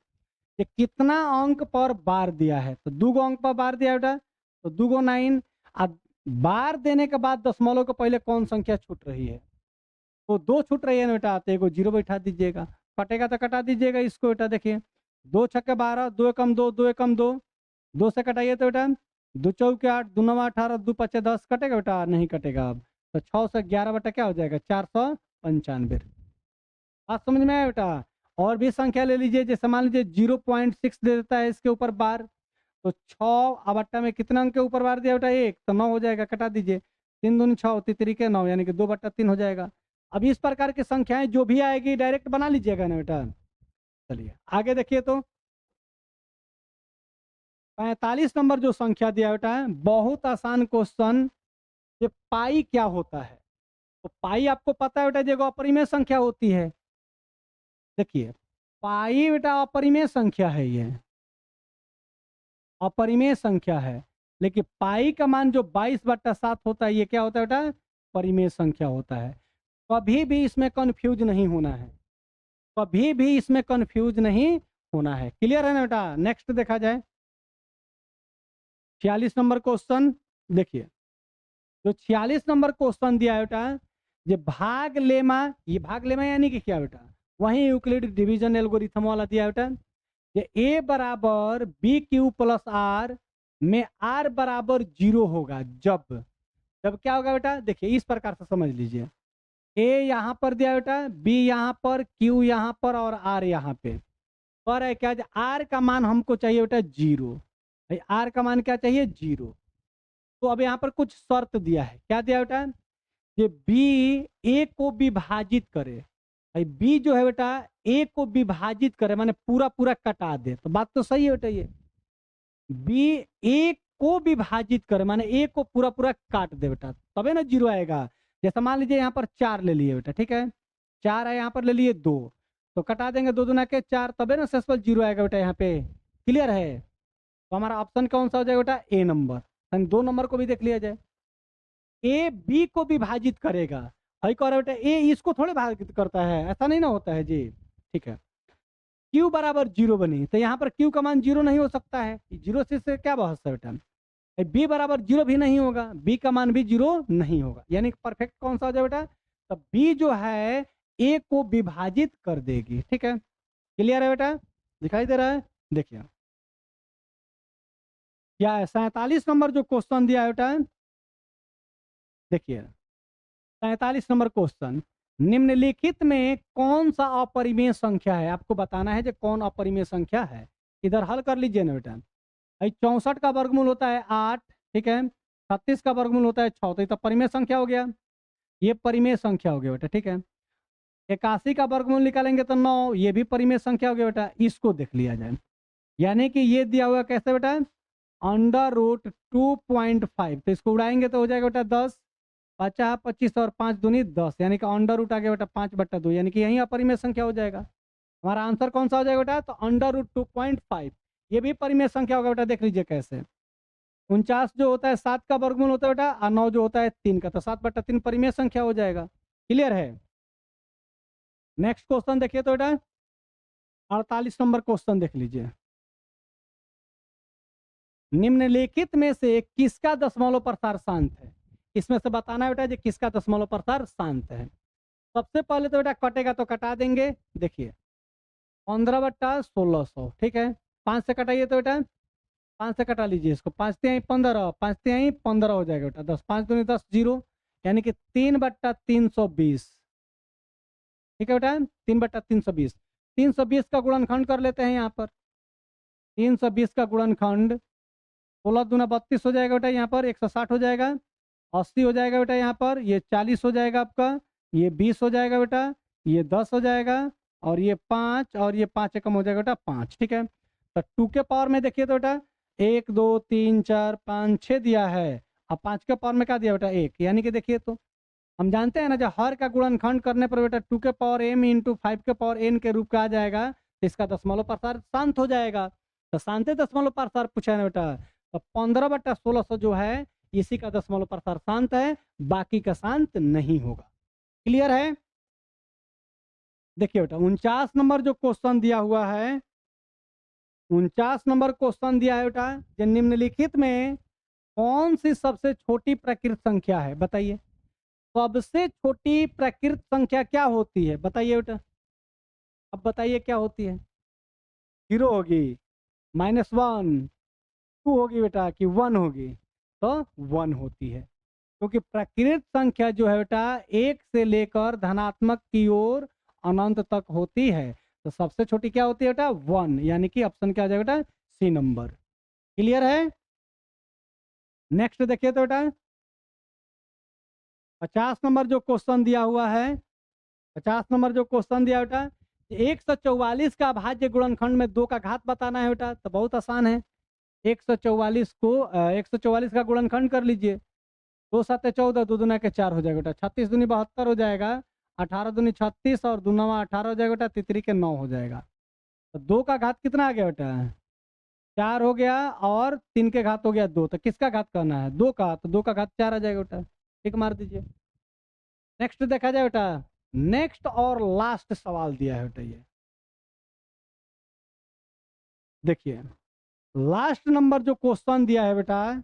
A: ये कितना अंक पर बार दिया है, तो 2 अंक पर बार दिया है बेटा, तो 2 9। अब बार देने के बाद दशमलव के पहले कौन संख्या छूट रही है, तो 2 छूट रही है ना बेटा, तो एगो 0 बैठा दीजिएगा, कटेगा तो कटा दीजिएगा इसको बेटा। देखिए 2 छक्के 12, 2 एकम 2, 2 एकम 2, 2 से कटाइए तो बेटा 2 चौके 8, 2 9 18, 2 5 10, कटेगा बेटा, नहीं कटेगा। अब तो 6 से 11 बेटा क्या हो जाएगा 495। बात समझ में आया बेटा। और भी संख्या ले लीजिए, जैसे मान लीजिए 0.6 दे देता है इसके ऊपर बार, तो 6 अब बट्टा में कितना अंक के ऊपर बार दिया बेटा 1, तो 9 हो जाएगा, कटा दीजिए। 3 दूनी 6, तीन के 9, यानी कि 2/3 हो जाएगा। अब इस प्रकार की संख्याएं जो भी आएगी डायरेक्ट बना लीजिएगा ना बेटा। चलिए आगे देखिए, तो 45 नंबर जो संख्या दिया बेटा है, बहुत आसान क्वेश्चन। ये पाई क्या होता है, तो पाई आपको पता है बेटा, जो अपरिमेय संख्या होती है। देखिए पाई बेटा अपरिमेय संख्या है, ये अपरिमेय संख्या है, लेकिन पाई का मान जो 22/7 होता है, ये क्या होता है बेटा, परिमेय संख्या होता है। कभी भी इसमें कंफ्यूज नहीं होना है, कभी भी इसमें कंफ्यूज नहीं होना है। क्लियर है ना बेटा। नेक्स्ट देखा जाए 46 नंबर क्वेश्चन। देखिए जो 46 नंबर क्वेश्चन दिया है बेटा, ये भाग लेमा, ये भाग लेमा यानी कि क्या बेटा, वही यूक्लिड डिवीजन एल्गोरिथम वाला दिया है बेटा। ये a बराबर बी क्यू प्लस आर में r बराबर 0 होगा जब, जब क्या होगा बेटा, देखिए इस प्रकार से समझ लीजिए, a यहाँ पर दिया बेटा, b यहाँ पर, q यहाँ पर और r यहाँ पे। और है क्या, r का मान हमको चाहिए बेटा 0, भाई r का मान क्या चाहिए 0। तो अब यहाँ पर कुछ शर्त दिया है, क्या दिया बेटा, ये b a को विभाजित करे, भाई b जो है बेटा a को विभाजित करे, माने पूरा पूरा कटा दे, तो बात तो सही है बेटा। ये b a को विभाजित करे माने a को पूरा पूरा काट दे बेटा, तबे ना 0 आएगा। जैसे मान लीजिए यहाँ पर 4 ले लिए बेटा, ठीक है 4 है, यहाँ पर ले लिए 2, तो कटा देंगे 2 दूना के 4, तबे ना शेषफल 0 आएगा बेटा यहाँ पे। क्लियर है। तो हमारा ऑप्शन कौन सा हो जाएगा बेटा, ए नंबर। 2 नंबर को भी देख लिया जाए, ए बी को विभाजित करेगा, भाई कह रहा बेटा ए इसको थोड़े भाजित करता है, ऐसा नहीं ना होता है जी, ठीक है। Q बराबर 0 बनी, तो यहाँ पर Q का मान 0 नहीं हो सकता है, 0 से क्या बहस है बेटा। B बराबर 0 भी नहीं होगा, B का मान भी 0 नहीं होगा, यानी परफेक्ट कौन सा हो जाए बेटा, तो B जो है A को विभाजित कर देगी, ठीक है। क्लियर है बेटा, दिखाई दे रहा है। देखिए क्या है 47 नंबर जो क्वेश्चन दिया है बेटा, देखिए 47 नंबर क्वेश्चन, निम्नलिखित में कौन सा अपरिमेय संख्या है, आपको बताना है जो कौन अपरिमेय संख्या है। इधर हल कर लीजिए ना बेटा। 64 का वर्गमूल होता है 8, ठीक है 36 का वर्गमूल होता है 6, तो ये तो परिमेय संख्या हो गया, ये परिमेय संख्या हो गया बेटा, ठीक है। 81 का वर्गमूल निकालेंगे तो 9, ये भी परिमेय संख्या हो गया बेटा। इसको देख लिया जाए, यानी कि ये दिया हुआ कैसे बेटा, √2.5, तो इसको उड़ाएंगे तो हो जाएगा बेटा 10, 50 25 और 5 दूनी 10, यानी कि अंडर रूट आ गया बेटा 5/2, यानी कि यही अपरिमेय संख्या हो जाएगा। हमारा आंसर कौन सा हो जाएगा बेटा, तो √2.5, ये भी परिमेय संख्या होगा बेटा। देख लीजिए कैसे, 49 जो होता है 7 का वर्गमूल होता है बेटा, और 9 जो होता है 3 का, तो 7/3 परिमेय संख्या हो जाएगा। क्लियर है। नेक्स्ट क्वेश्चन देखिए तो बेटा 48 नंबर क्वेश्चन देख लीजिए, निम्नलिखित में से किसका दशमलव प्रसार शांत है, इसमें से बताना है बेटा जी किसका दशमलव प्रसार शांत है। सबसे पहले तो बेटा कटेगा तो कटा देंगे, देखिए 15/1600, ठीक है 5 से कटाइए तो बेटा 5 से कटा लीजिए इसको, 5 तिहाई 15, 5 तिहाई 15 हो जाएगा बेटा, 10 5 दूनी 10 0, यानी कि 3/320, ठीक है बेटा 3/320। 320 का गुणनखंड कर लेते हैं यहाँ पर, 320 का गुणनखंड 16 दूना 32 हो जाएगा बेटा, यहाँ पर 160 हो जाएगा, 80 हो जाएगा बेटा, यहाँ पर ये 40 हो जाएगा आपका, ये 20 हो जाएगा बेटा, ये 10 हो जाएगा, और ये 5, और ये 5 एकम हो जाएगा बेटा 5, ठीक है। तो 2 के पावर में देखिए तो बेटा 1 2 3 4 5 6 दिया है, अब 5 के पावर में क्या दिया बेटा 1, यानी कि देखिए तो हम जानते हैं ना, जब हर का गुणनखंड करने पर बेटा 2 के पावर m इंटू 5 के पावर n के रूप का आ जाएगा, तो इसका दशमलव प्रसार शांत हो जाएगा। तो शांति दशमलव प्रसार पूछा है ना बेटा, तो 15/1600 जो है इसी का दशमलव प्रसार शांत है, बाकी का शांत नहीं होगा। क्लियर है? देखिए बेटा 49 नंबर जो क्वेश्चन दिया हुआ है, 49 नंबर क्वेश्चन दिया है बेटा, जो निम्नलिखित में कौन सी सबसे छोटी प्रकृत संख्या है, बताइए। सबसे छोटी प्रकृत संख्या क्या होती है, बताइए बेटा। अब बताइए क्या होती है। 0 होगी, -1, 2 होगी बेटा कि 1 होगी, तो 1 होती है। क्योंकि प्रकृत संख्या जो है बेटा 1 से लेकर धनात्मक की ओर अनंत तक होती है, तो सबसे छोटी क्या होती है बेटा 1, यानी कि ऑप्शन क्या हो जाएगा बेटा, सी नंबर। क्लियर है? नेक्स्ट देखिए तो बेटा 50 नंबर जो क्वेश्चन दिया हुआ है, 50 नंबर जो क्वेश्चन दिया बेटा, 144 का अभाज्य गुणनखंड में 2 का घात बताना है बेटा, तो बहुत आसान है। 144 को 144 का गुणनखंड कर लीजिए, 2 7 14, 2 दूना के 4 हो जाएगा बेटा, 36 दूनी 72 हो जाएगा, 18 दूनी 36 और 2 9 18 हो जाएगा बेटा, तितरी के 9 हो जाएगा। तो 2 का घात कितना आ गया बेटा, 4 हो गया, और 3 के घात हो गया 2, तो किसका घात करना है, 2 का, तो 2 का घात 4 आ जाएगा बेटा, ठीक मार दीजिए। नेक्स्ट देखा जाए बेटा, नेक्स्ट और लास्ट सवाल दिया है बेटा, ये देखिए लास्ट नंबर जो क्वेश्चन दिया है बेटा,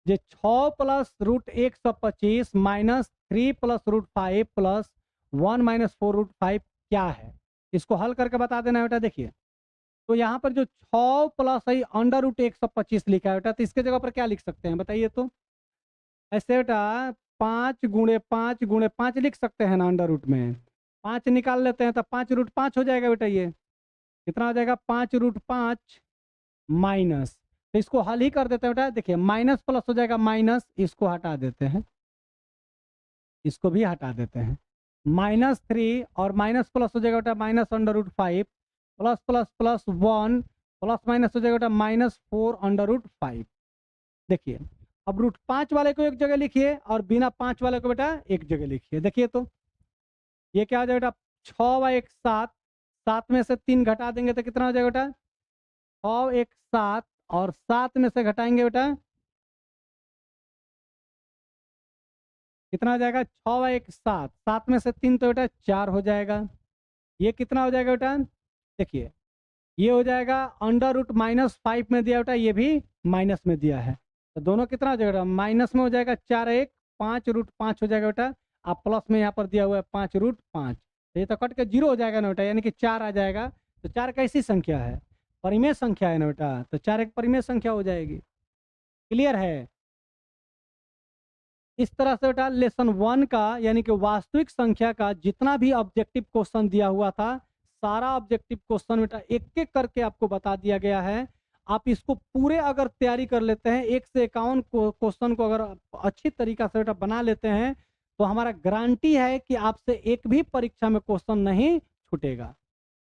A: ये 6 plus root 125 minus 3 plus root 5 plus 1 minus 4 root 5 क्या है, इसको हल करके बता देना है बेटा। देखिए तो यहाँ पर जो 6 प्लस है अंडर रूट 125 लिखा है बेटा, तो इसके जगह पर क्या लिख सकते हैं बताइए तो। ऐसे बेटा 5 गुणे 5 गुणे 5 लिख सकते हैं ना, अंडर रूट में 5 निकाल लेते हैं तो 5 रूट 5 हो जाएगा बेटा। ये कितना हो जाएगा, 5 रूट 5 माइनस, तो इसको हल ही कर देते हैं बेटा। देखिए माइनस प्लस हो जाएगा माइनस, इसको हटा देते हैं, इसको भी हटा देते हैं, -3 और माइनस प्लस हो जाएगा बेटा minus under root 5 plus plus plus 1 plus minus हो जाएगा बेटा -4 अंडर रूट 5। देखिए अब रूट 5 वाले को एक जगह लिखिए और बिना 5 वाले को बेटा एक जगह लिखिए। देखिए तो ये क्या हो जाएगा बेटा, 6 व 1 7, 7 में से 3 घटा देंगे तो कितना हो जाएगा बेटा, 6 1 7, और 7 में से घटाएंगे बेटा कितना हो जाएगा, 6 व 1 7, 7 में से 3 तो बेटा 4 हो जाएगा। ये कितना हो जाएगा बेटा, देखिए ये हो जाएगा अंडर रूट -5 में दिया बेटा, ये भी माइनस में दिया है, तो दोनों कितना हो जाएगा, माइनस में हो जाएगा 4 1 5 रूट 5 हो जाएगा बेटा, आप प्लस में यहाँ पर दिया हुआ है 5 रूट 5, तो ये तो कट के 0 हो जाएगा ना बेटा, यानी कि 4 आ जाएगा। तो 4 कैसी संख्या है, परिमेय संख्या है ना बेटा, तो 4 एक परिमेय संख्या हो जाएगी। क्लियर है? इस तरह से बेटा लेसन 1 का यानी कि वास्तविक संख्या का जितना भी ऑब्जेक्टिव क्वेश्चन दिया हुआ था, सारा ऑब्जेक्टिव क्वेश्चन बेटा एक एक करके आपको बता दिया गया है। आप इसको पूरे अगर तैयारी कर लेते हैं, 1 से 51 क्वेश्चन को अगर अच्छी तरीका से बेटा बना लेते हैं, तो हमारा गारंटी है कि आपसे एक भी परीक्षा में क्वेश्चन नहीं छूटेगा।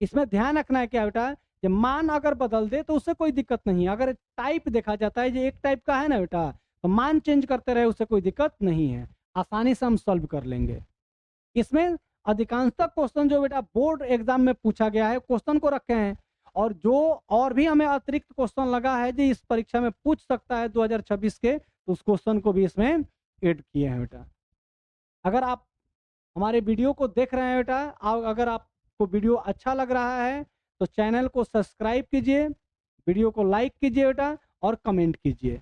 A: इसमें ध्यान रखना है क्या बेटा, कि मान अगर बदल दे तो उससे कोई दिक्कत नहीं है। अगर टाइप देखा जाता है, जो एक टाइप का है ना बेटा, तो मान चेंज करते रहे उससे कोई दिक्कत नहीं है, आसानी से हम सॉल्व कर लेंगे। इसमें अधिकांशतः क्वेश्चन जो बेटा बोर्ड एग्जाम में पूछा गया है क्वेश्चन को रखे हैं, और जो और भी हमें अतिरिक्त क्वेश्चन लगा है जो इस परीक्षा में पूछ सकता है 2026 के, तो उस क्वेश्चन को भी इसमें ऐड किए हैं बेटा। अगर आप हमारे वीडियो को देख रहे हैं बेटा, अगर आपको वीडियो अच्छा लग रहा है तो चैनल को सब्सक्राइब कीजिए, वीडियो को लाइक कीजिए बेटा, और कमेंट कीजिए।